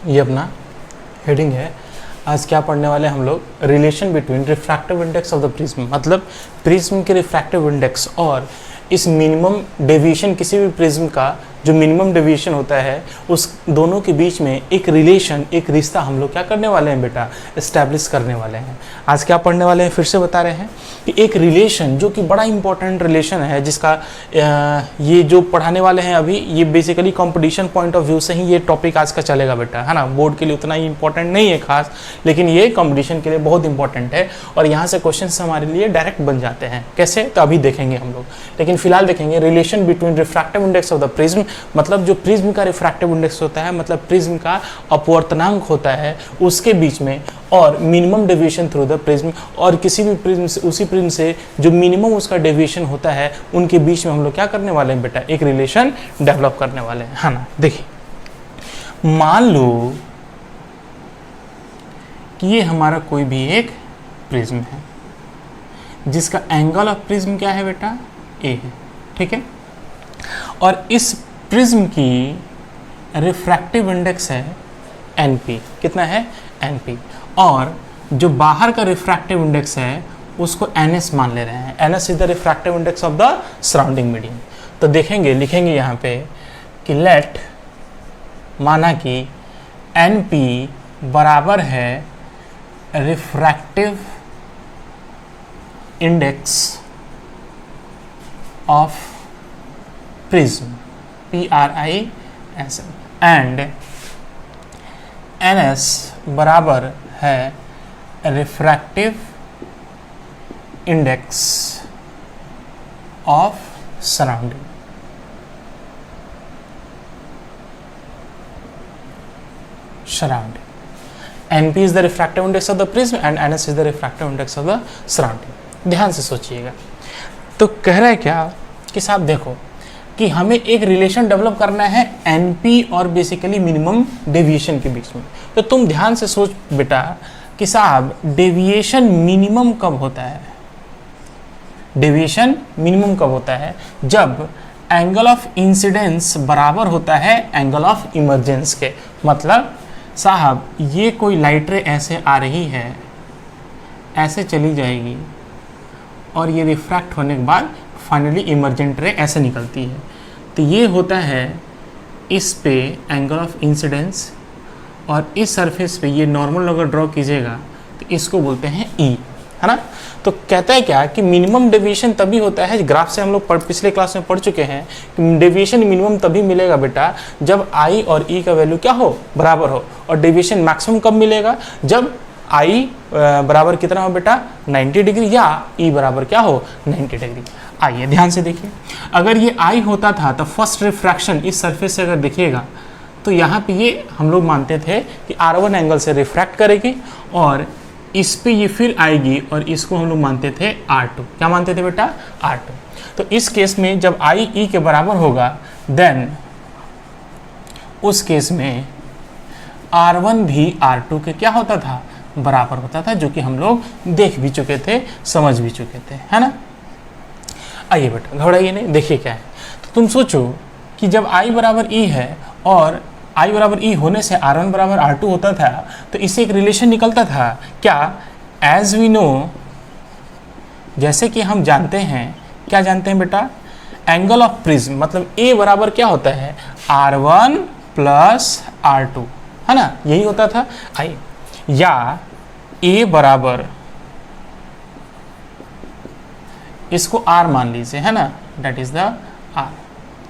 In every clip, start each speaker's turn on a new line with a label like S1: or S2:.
S1: ये अपना हेडिंग है। आज क्या पढ़ने वाले हम लोग, relation between refractive index of the prism, मतलब प्रिज्म के रिफ्रैक्टिव इंडेक्स और इस मिनिमम डेविएशन, किसी भी प्रिज्म का जो मिनिमम डेविएशन होता है उस दोनों के बीच में एक रिलेशन, एक रिश्ता हम लोग क्या करने वाले हैं बेटा, इस्टेब्लिश करने वाले हैं। आज क्या पढ़ने वाले हैं, फिर से बता रहे हैं कि एक रिलेशन जो कि बड़ा इंपॉर्टेंट रिलेशन है, जिसका ये जो पढ़ाने वाले हैं अभी, ये basically competition point of view से ही ये टॉपिक आज का चलेगा बेटा, है ना। बोर्ड के लिए उतना ही इंपॉर्टेंट नहीं है खास, लेकिन ये कंपटीशन के लिए बहुत इंपॉर्टेंट है और यहाँ से क्वेश्चन हमारे लिए डायरेक्ट बन जाते हैं। कैसे, तो अभी देखेंगे हम लोग, लेकिन फिलहाल देखेंगे relation between refractive index of the prism, मतलब जो प्रिज्म का रिफ्रैक्टिव इंडेक्स होता है, मतलब प्रिज्म का अपवर्तनांक होता है उसके बीच में, और minimum deviation through the prism, और किसी भी प्रिज्म से, उसी प्रिज्म से जो मिनिमम उसका डेविएशन होता है, उनके बीच में हम लोग क्या करने वाले हैं बेटा, एक रिलेशन डेवलप करने वाले हैं, है ना। देखिए, मान लो कि ये हमारा कोई भी एक प्रिज्म है जिसका एंगल ऑफ प्रिज्म क्या है बेटा, ए है, ठीक है, और इस प्रिज्म की रिफ्रैक्टिव इंडेक्स है NP, कितना है, NP, और जो बाहर का रिफ्रैक्टिव इंडेक्स है उसको NS मान ले रहे हैं। NS is the refractive index of the surrounding medium. तो देखेंगे, लिखेंगे यहाँ पे कि लेट, माना कि NP बराबर है refractive index of prism, PRISM, and NS बराबर है refractive index of surrounding. NP is the refractive index of the prism and NS is the refractive index of the surrounding। ध्यान से सोचिएगा। तो कह रहा है क्या कि साहब देखो कि हमें एक रिलेशन डेवलप करना है NP और बेसिकली मिनिमम डेविएशन के बीच में। तो तुम ध्यान से सोच बेटा कि साहब डेविएशन मिनिमम कब होता है, डेविएशन मिनिमम कब होता है, जब एंगल ऑफ इंसिडेंस बराबर होता है एंगल ऑफ इमर्जेंस के। मतलब साहब ये कोई लाइट रे ऐसे आ रही है, ऐसे चली जाएगी, और ये रिफ्रैक्ट होने के बाद फाइनली इमर्जेंट रे ऐसे निकलती है। तो ये होता है इस पे एंगल ऑफ इंसिडेंस, और इस सरफेस पे ये नॉर्मल अगर ड्रॉ कीजिएगा तो इसको बोलते हैं E, है ना। तो कहता है क्या कि मिनिमम डेविएशन तभी होता है, ग्राफ से हम लोग पिछले क्लास में पढ़ चुके हैं कि डेविएशन मिनिमम तभी मिलेगा बेटा जब I और E का वैल्यू क्या हो, बराबर हो, और डेविएशन मैक्सिमम कब मिलेगा, जब I बराबर कितना हो बेटा, 90 डिग्री, या E बराबर क्या हो, 90 डिग्री। आइए ध्यान से देखिए, अगर ये I होता था तो फर्स्ट रिफ्रैक्शन इस सरफेस से अगर देखिएगा तो यहाँ पे ये हम लोग मानते थे कि R1 एंगल से रिफ्रैक्ट करेगी, और इस पे ये फिर आएगी, और इसको हम लोग मानते थे R2। क्या मानते थे बेटा, R2। तो इस केस में जब I E के बराबर होगा, देन उस केस में R1 भी R2 के क्या होता था, बराबर होता था, जो कि हम लोग देख भी चुके थे, समझ भी चुके थे, है ना। आइए बेटा घबराइए नहीं, देखिए क्या है। तो तुम सोचो कि जब I बराबर E है और I बराबर E होने से R1 बराबर R2 होता था, तो इससे एक रिलेशन निकलता था क्या, एज वी नो, जैसे कि हम जानते हैं, क्या जानते हैं बेटा, एंगल ऑफ प्रिज्म, मतलब A बराबर क्या होता है, R1 प्लस R2, है ना, यही होता था। आइए, या A बराबर, इसको R मान लीजिए, है ना, डेट इज द R,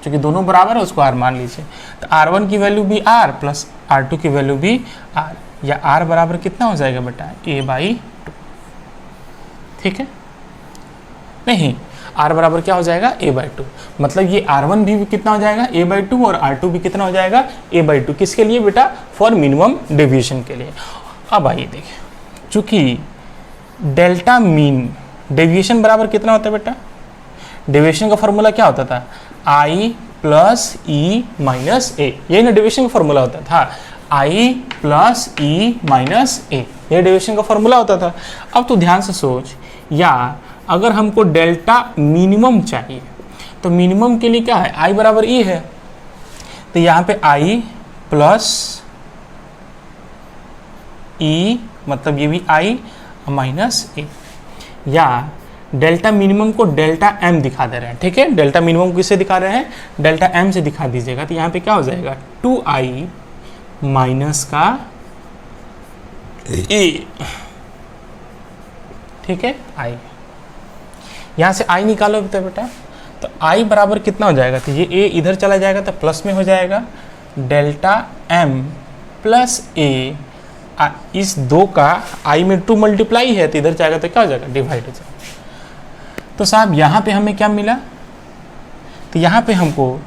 S1: क्योंकि दोनों बराबर है उसको R मान लीजिए। तो R1 की वैल्यू भी R प्लस R2 की वैल्यू भी R, या R बराबर कितना हो जाएगा बेटा, A/2, ठीक है, नहीं, R बराबर क्या हो जाएगा, A/2, मतलब ये R1 भी कितना हो जाएगा, A/2, और R2 भी कितना हो जाएगा, A/2, किसके लिए बेटा, फॉर मिनिमम डेविएशन के लिए। अब आइए देखिए, चूंकि डेल्टा मीन, डेविएशन बराबर कितना होता है बेटा, डेविएशन का फॉर्मूला क्या होता था, I plus E minus A, यही ना डेविएशन का फॉर्मूला होता था, I plus E minus A, ये डेविएशन का फॉर्मूला होता था। अब तो ध्यान से सोच, या अगर हमको डेल्टा मिनिमम चाहिए तो मिनिमम के लिए क्या है, I बराबर E है, तो यहाँ पे I प्लस ई मतलब ये भी आई माइनस ए, या डेल्टा मिनिमम को डेल्टा एम दिखा दे रहे हैं, ठीक है। डेल्टा मिनिमम किससे दिखा रहे हैं, डेल्टा एम से दिखा दीजिएगा, तो यहाँ पे क्या हो जाएगा 2i माइनस का ए, ठीक है। आई यहाँ से आई निकालो तो बेटा, तो आई बराबर कितना हो जाएगा, तो ये ए इधर चला जाएगा तो प्लस में हो जाएगा डेल्टा एम प्लस ए, इस दो का आई में 2 मल्टीप्लाई है तो इधर जाएगा तो क्या हो जाएगा, डिवाइड हो जाएगा। तो साहब यहाँ पे हमें क्या मिला, तो यहाँ पे हमको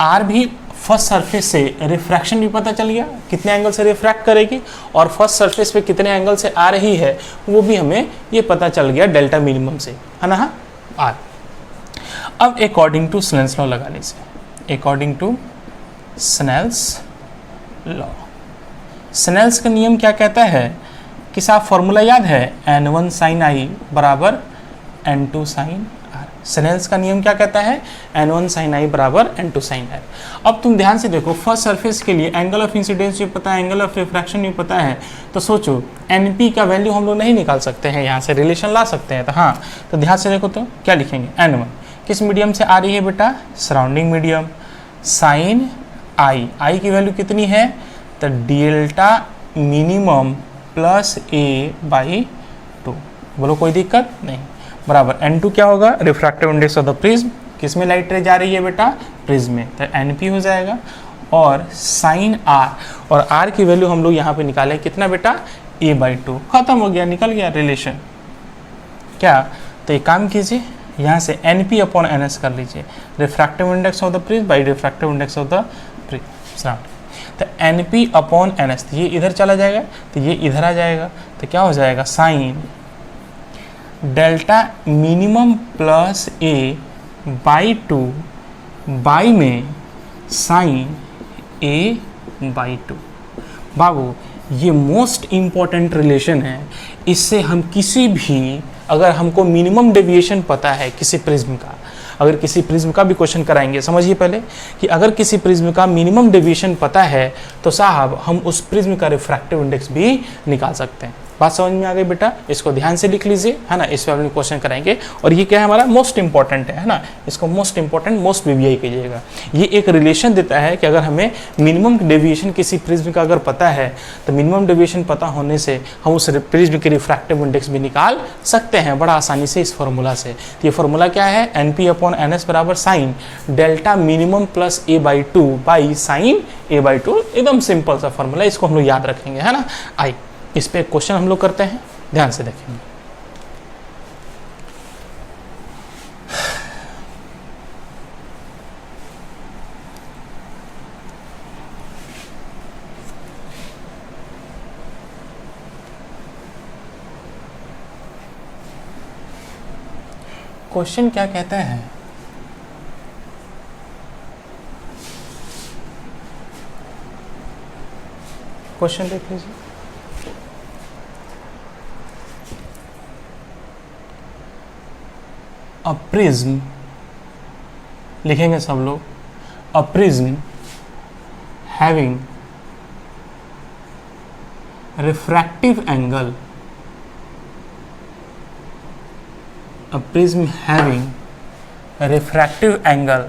S1: आर भी फर्स्ट सरफेस से रिफ्रैक्शन भी पता चल गया, कितने एंगल से रिफ्रैक्ट करेगी, और फर्स्ट सरफेस पे कितने एंगल से आ रही है वो भी हमें ये पता चल गया डेल्टा मिनिमम से, है ना, हाँ आर। अब अकॉर्डिंग टू स्नेल्स लॉ लगा लीजिए, according to Snell's law, Snell's का नियम क्या कहता है कि साहब फॉर्मूला याद है, n1 sin i बराबर n2 sin r। स्नेल्स का नियम क्या कहता है, n1 sin i बराबर n2 sin r। अब तुम ध्यान से देखो, फर्स्ट सरफेस के लिए एंगल ऑफ इंसिडेंस भी पता है, एंगल ऑफ रिफ्रैक्शन भी पता है, तो सोचो np का वैल्यू हम लोग नहीं निकाल सकते हैं, यहाँ से रिलेशन ला सकते हैं, तो हाँ, तो ध्यान से देखो तो क्या लिखेंगे, n1 किस मीडियम से आ रही है बेटा, सराउंडिंग मीडियम, साइन i की वैल्यू कितनी है, तो delta minimum plus A by 2, बोलो कोई दिक्कत नहीं, बराबर n2 क्या होगा, refractive index of the prism, किस में लाइट रे जा रही है बेटा, प्रिज्म में, तो np हो जाएगा, और साइन r, और r की वैल्यू हम लोग यहाँ पे निकाले कितना बेटा, a बाई 2, खत्म हो गया, निकल गया रिलेशन क्या। तो एक काम कीजिए, यहाँ से np अपॉन ns कर लीजिए, refractive index of the prism by refractive index of the prism, तो np अपॉन ns, तो ये इधर चला जाएगा तो ये इधर आ जाएगा, तो क्या हो जाएगा, sine delta minimum plus A by 2 by में साइन ए बाई 2। बाबू ये मोस्ट इम्पॉर्टेंट रिलेशन है, इससे हम किसी भी, अगर हमको मिनिमम डेविएशन पता है किसी प्रिज्म का, अगर किसी प्रिज्म का भी क्वेश्चन कराएंगे, समझिए पहले कि अगर किसी प्रिज्म का मिनिमम डेविएशन पता है तो साहब हम उस प्रिज्म का रिफ्रैक्टिव इंडेक्स भी निकाल सकते हैं। बात समझ में आ गई बेटा, इसको ध्यान से लिख लीजिए, है ना, इस पर अपने क्वेश्चन कराएंगे, और ये क्या है हमारा मोस्ट इंपॉर्टेंट है ना, इसको मोस्ट इंपॉर्टेंट मोस्ट वीवीआई कीजिएगा। ये एक रिलेशन देता है कि अगर हमें मिनिमम डेविएशन किसी प्रिज्म का अगर पता है तो मिनिमम डेविएशन पता होने से हम उस प्रिज्म के रिफ्रैक्टिव इंडेक्स भी निकाल सकते हैं बड़ा आसानी से इस फॉर्मूला से। तो ये फॉर्मूला क्या है, np अपॉन ns बराबर sine delta minimum plus a by 2 by sine a by 2, एकदम सिंपल सा फॉर्मूला, इसको हम लोग याद रखेंगे, है ना। आई इस पे क्वेश्चन हम लोग करते हैं, ध्यान से देखेंगे। क्वेश्चन क्या कहते हैं, क्वेश्चन देख लीजिए, अ प्रिज्म लिखेंगे सब लोग, अ prism having refractive angle, a prism having a refractive angle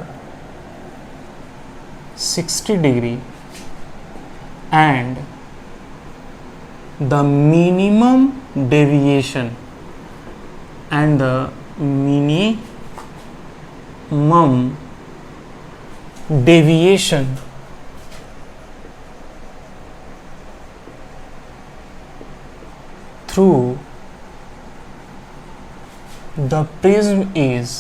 S1: 60 degree and the minimum deviation through the prism is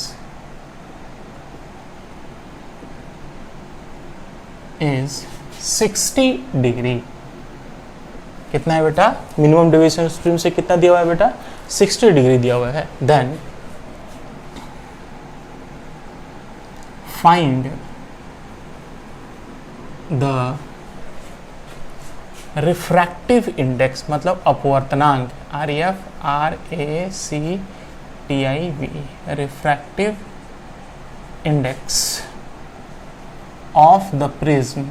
S1: 60 degree. कितना है बेटा, मिनिमम डेविएशन प्रिज्म से कितना दिया हुआ है बेटा, 60 डिग्री दिया हुआ है। Then find the refractive index, मतलब अपवर्तनांक, RFRACTIV, refractive index of the prism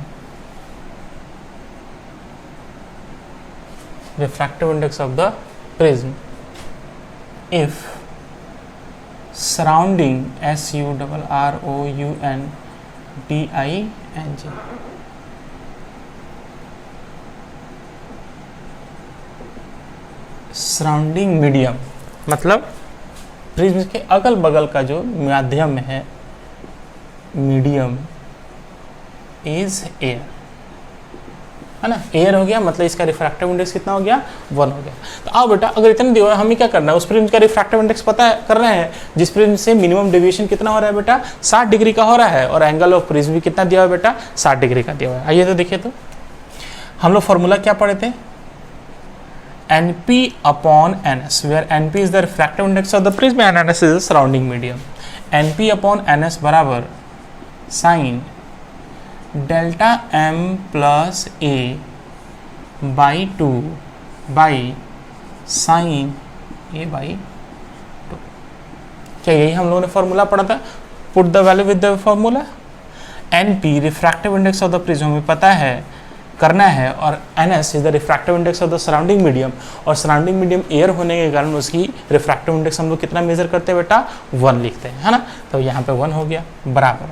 S1: refractive index of the prism if surrounding surrounding surrounding medium मतलब प्रिज्म के अगल बगल का जो माध्यम है, मीडियम इज एयर, है ना। एयर हो गया मतलब इसका रिफ्रैक्टिव इंडेक्स कितना हो गया, 1 हो गया। तो आओ बेटा, अगर इतना दिया हुआ है हमें क्या करना है, उस प्रिज्म का रिफ्रैक्टिव इंडेक्स पता है कर रहे हैं, जिस प्रिज्म से मिनिमम डेविएशन कितना हो रहा है बेटा, 60 डिग्री का हो रहा है, और एंगल ऑफ प्रिज्म भी कितना दिया हुआ है बेटा, 60 डिग्री का दिया हुआ है। आइए तो देखिए, तो हम लोग फॉर्मूला क्या पढ़े थे, NP upon NS, where NP is the refractive index of the prism and NS is the surrounding medium. NP upon NS बराबर sin delta m plus a by 2 by sine a by 2। क्या यही हम लोगों ने formula पढ़ा था, put the value with the formula. NP refractive index of the prism हमें पता है करना है, और NS is the refractive index of the surrounding medium, और सराउंडिंग मीडियम एयर होने के कारण उसकी रिफ्रैक्टिव इंडेक्स हम लोग कितना मेजर करते हैं बेटा, 1 लिखते हैं, है ना। तो यहाँ पे 1 हो गया बराबर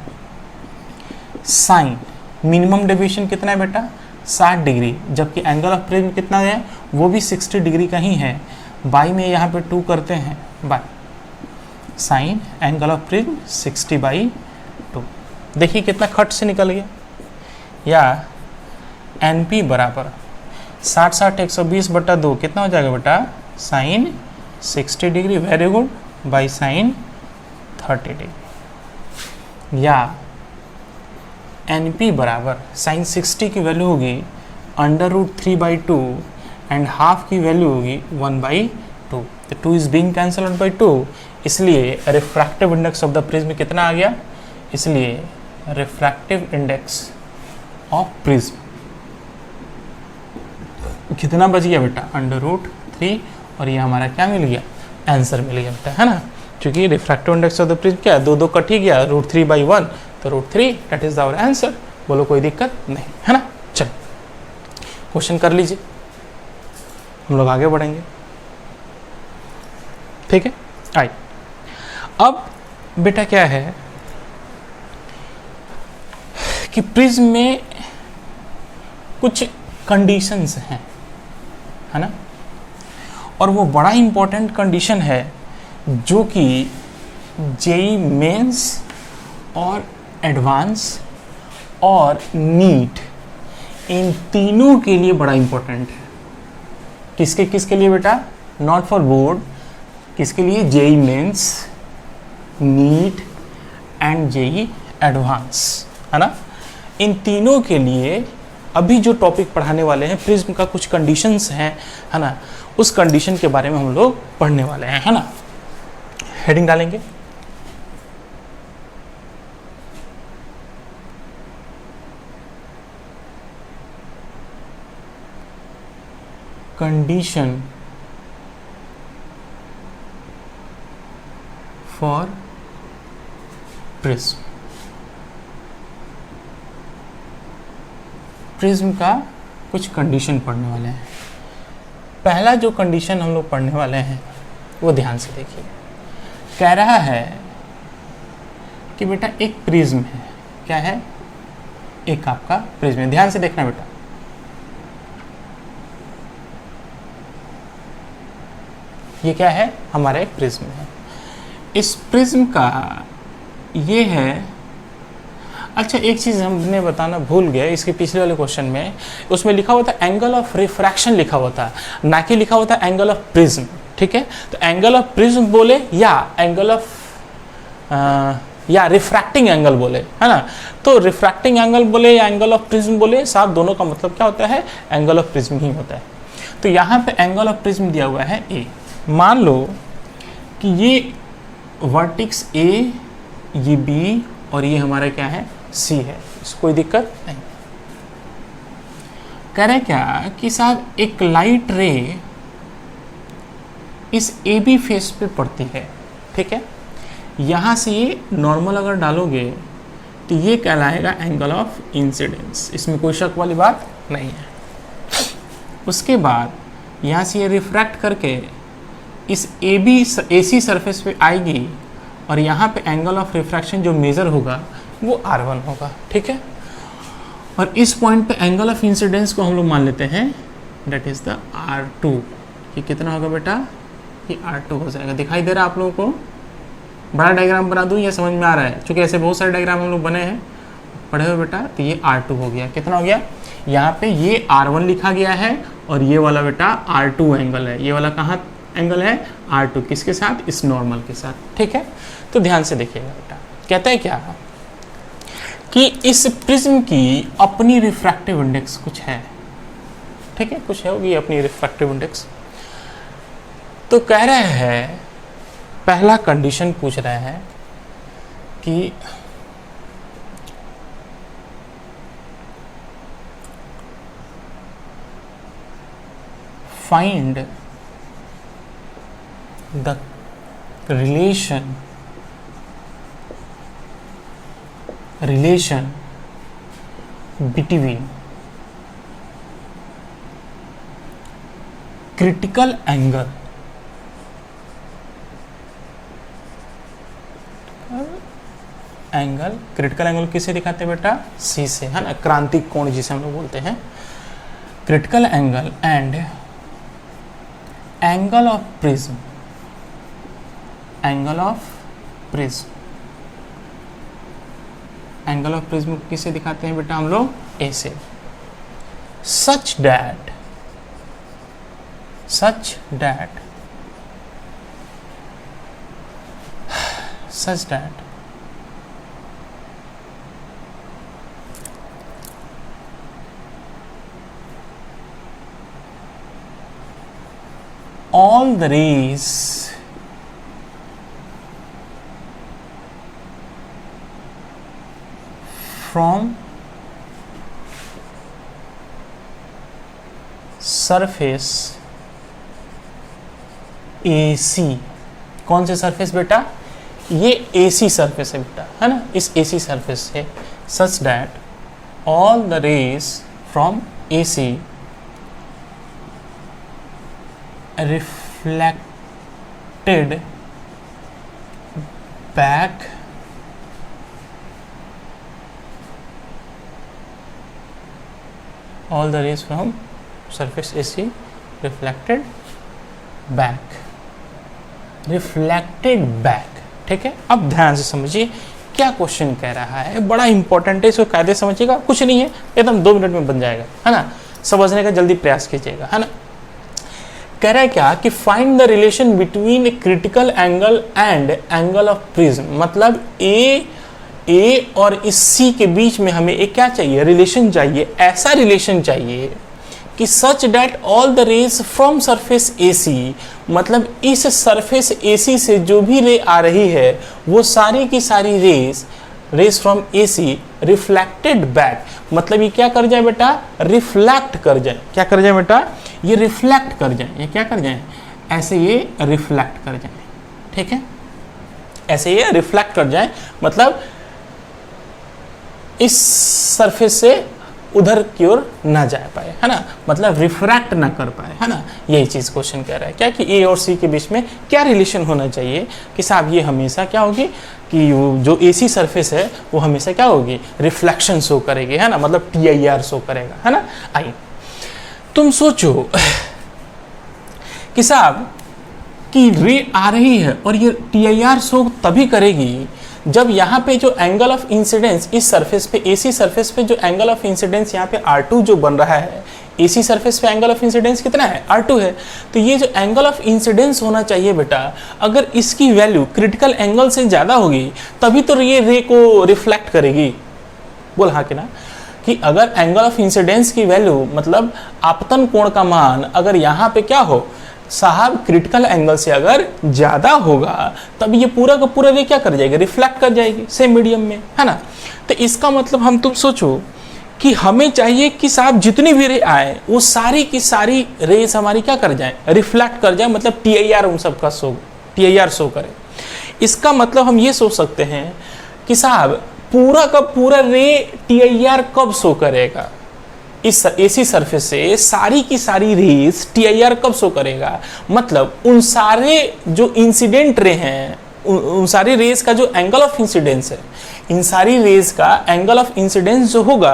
S1: साइन मिनिमम डेविएशन कितना है बेटा, 60 डिग्री, जबकि एंगल ऑफ प्रिज्म कितना है, वो भी 60 डिग्री का ही है, बाई में यहाँ पे 2 करते हैं, by sine angle of prism 60/2। देखिए कितना खट से निकल गया। या NP बराबर 60 120/2 कितना हो जाएगा बेटा, sine 60 degree, very good, by sine 30 degree. या NP बराबर साइन 60 की वैल्यू होगी √3/2 एंड हाफ की वैल्यू होगी 1/2, तो 2 इज बीइंग कैंसल बाई 2, इसलिए refractive index of the prism कितना आ गया, इसलिए रिफ्रैक्टिव इंडेक्स ऑफ प्रिज्म कितना बच गया बेटा, √3, और ये हमारा क्या मिल गया, आंसर मिल गया बेटा, है ना। क्योंकि refractive index of the prism क्या है, 2 कट ही गया, √3/1, तो √3 दैट इज आवर आंसर। बोलो कोई दिक्कत नहीं, है ना। चलो क्वेश्चन कर लीजिए, हम लोग आगे बढ़ेंगे, ठीक है। आइए अब बेटा क्या है कि प्रिज्म में कुछ कंडीशंस हैं, है ना, और वो बड़ा इंपॉर्टेंट कंडीशन है जो कि जेई मेंस और एडवांस और नीट इन तीनों के लिए बड़ा इंपॉर्टेंट है। किसके किसके लिए बेटा, नॉट फॉर बोर्ड, किसके लिए, JEE Mains, NEET and JEE advance, है ना। इन तीनों के लिए अभी जो टॉपिक पढ़ाने वाले हैं, प्रिज्म का कुछ कंडीशंस हैं, है ना, उस कंडीशन के बारे में हम लोग पढ़ने वाले हैं, है ना। हेडिंग डालेंगे, कंडीशन फॉर प्रिज्म। प्रिज्म का कुछ कंडीशन पढ़ने वाले हैं। पहला जो कंडीशन हम लोग पढ़ने वाले हैं वो ध्यान से देखिए, कह रहा है कि बेटा एक प्रिज्म है, क्या है, एक आपका प्रिज्म है, ध्यान से देखना बेटा। ये क्या है, हमारा एक प्रिज्म है। इस प्रिज्म का ये है, अच्छा एक चीज़ हमने बताना भूल गए, इसके पिछले वाले क्वेश्चन में उसमें लिखा हुआ था एंगल ऑफ रिफ्रैक्शन लिखा हुआ था, ना कि लिखा हुआ था एंगल ऑफ प्रिज्म, ठीक है। तो एंगल ऑफ प्रिज्म बोले या एंगल ऑफ या रिफ्रैक्टिंग एंगल बोले, है ना। तो रिफ्रैक्टिंग एंगल बोले या एंगल ऑफ प्रिज्म बोले, साथ दोनों का मतलब क्या होता है, एंगल ऑफ प्रिज्म ही होता है। तो यहाँ पे एंगल ऑफ प्रिज्म दिया हुआ है ए। मान लो कि ये वर्टिक्स ए, ये बी, और ये हमारा क्या है, सी है, इसको कोई दिक्कत नहीं। कह रहे क्या कि साहब एक लाइट रे इस ए बी फेस पे पड़ती है, ठीक है। यहाँ से ये नॉर्मल अगर डालोगे तो ये कहलाएगा एंगल ऑफ इंसिडेंस, इसमें कोई शक वाली बात नहीं है। उसके बाद यहाँ से ये रिफ्रैक्ट करके इस AC सरफेस पे आएगी और यहाँ पे एंगल ऑफ रिफ्रैक्शन जो मेज़र होगा वो R1 होगा, ठीक है। और इस पॉइंट पे एंगल ऑफ इंसिडेंस को हम लोग मान लेते हैं दैट इज़ द R2। ये कितना होगा बेटा, ये R2 हो जाएगा। दिखाई दे रहा है आप लोगों को? बड़ा डायग्राम बना दूँ, ये समझ में आ रहा है? क्योंकि ऐसे बहुत सारे डायग्राम हम लोग बने हैं पढ़े हुए बेटा। तो ये R2 हो गया। कितना हो गया? यहाँ पे ये R1 लिखा गया है और ये वाला बेटा R2 एंगल है। ये वाला कहाँ एंगल है? R2। किसके साथ? इस नॉर्मल के साथ, ठीक है। तो ध्यान से देखिएगा बेटा, कहता है क्या कि इस प्रिज्म की अपनी रिफ्रैक्टिव इंडेक्स कुछ है, ठीक है, कुछ है होगी अपनी रिफ्रैक्टिव इंडेक्स। तो कह रहे हैं, पहला कंडीशन पूछ रहे हैं कि find the relation between critical angle critical angle किसे दिखाते हैं बेटा? C से, है ना, क्रांतिक कोण जिसे हम लोग बोलते हैं। Critical angle and angle of prism, angle of prism किसे दिखाते हैं बेटा हम लोग? ए से। Such that all the rays from surface AC, कौन से सरफेस बेटा? ये AC सरफेस है बेटा, है ना, इस AC सरफेस से। such that all the rays from AC reflected back all the rays from surface AC reflected back, ठीक है। अब ध्यान से समझिए क्या क्वेश्चन कह रहा है, बड़ा इंपॉर्टेंट है, इसको कायदे समझिएगा, कुछ नहीं है, एकदम 2 मिनट में बन जाएगा, है ना। समझने का जल्दी प्रयास कीजिएगा, है ना। कह रहा है क्या कि find the relation between critical angle and angle of prism, मतलब ए और इस सी के बीच में हमें एक क्या चाहिए? रिलेशन चाहिए। ऐसा रिलेशन चाहिए कि such that all the rays from surface AC, मतलब इस सरफेस AC से जो भी रे आ रही है वो सारी की सारी rays from AC reflected back, मतलब ये क्या कर जाए बेटा? रिफ्लेक्ट कर जाए। क्या कर जाए बेटा? ये रिफ्लेक्ट कर जाए। ये क्या कर जाए? ऐसे ये रिफ्लेक्ट कर जाए, ठीक है, ऐसे ये रिफ्लेक्ट कर जाए, मतलब इस सरफेस से उधर की ओर ना जा पाए, है ना, मतलब रिफ्रैक्ट ना कर पाए, है ना। यही चीज़ क्वेश्चन कह रहा है क्या कि ए और सी के बीच में क्या रिलेशन होना चाहिए कि साहब ये हमेशा क्या होगी कि जो AC सरफेस है वो हमेशा क्या होगी? रिफ्लेक्शन शो करेगी, है ना, मतलब TIR शो करेगा, है ना। आइए तुम सोचो कि साहब कि रे आ रही है और ये TIR शो तभी करेगी जब यहाँ पे जो एंगल ऑफ इंसिडेंस इस सरफेस पे AC सरफेस पे जो एंगल ऑफ इंसिडेंस यहाँ पे R2 जो बन रहा है, AC सरफेस पे एंगल ऑफ इंसिडेंस कितना है? R2 है। तो ये जो एंगल ऑफ इंसिडेंस होना चाहिए बेटा, अगर इसकी वैल्यू क्रिटिकल एंगल से ज़्यादा होगी तभी तो ये रे को रिफ्लेक्ट करेगी। बोल हाँ कि ना, कि अगर एंगल ऑफ इंसिडेंस की वैल्यू मतलब आपतन कोण का मान अगर यहाँ पे क्या हो साहब, क्रिटिकल एंगल से अगर ज़्यादा होगा तब ये पूरा का पूरा रे क्या कर जाएगी? रिफ्लेक्ट कर जाएगी सेम मीडियम में, है ना। तो इसका मतलब हम तुम सोचो कि हमें चाहिए कि साहब जितनी भी रे आए वो सारी की सारी रेस हमारी क्या कर जाए? रिफ्लेक्ट कर जाए, मतलब TIR उन सब का TIR शो करे। इसका मतलब हम ये सोच सकते हैं कि साहब पूरा का पूरा रे TIR कब शो करेगा? इस एसी सरफेस से सारी की सारी रेज टीआईआर कब शो करेगा, मतलब उन सारे जो इंसिडेंट रे हैं, उन सारी रेज का जो एंगल ऑफ इंसिडेंस है, इन सारी रेज का एंगल ऑफ इंसिडेंस जो होगा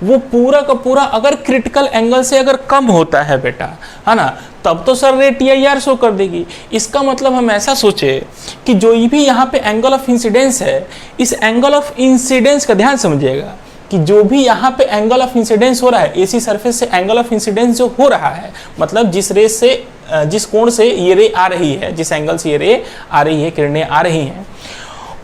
S1: वो पूरा का पूरा अगर क्रिटिकल एंगल से अगर कम होता है बेटा, है ना, तब तो सर रे टीआईआर शो कर देगी। इसका मतलब हम ऐसा सोचे कि जो भी यहाँ पे एंगल ऑफ इंसिडेंस है, इस एंगल ऑफ इंसिडेंस का ध्यान समझिएगा कि जो भी यहाँ पे एंगल ऑफ इंसिडेंस हो रहा है, एसी सरफेस से एंगल ऑफ इंसिडेंस जो हो रहा है, मतलब जिस रेज से, जिस कोण से ये रे आ रही है, जिस एंगल से ये रे आ रही है, किरणें आ रही हैं,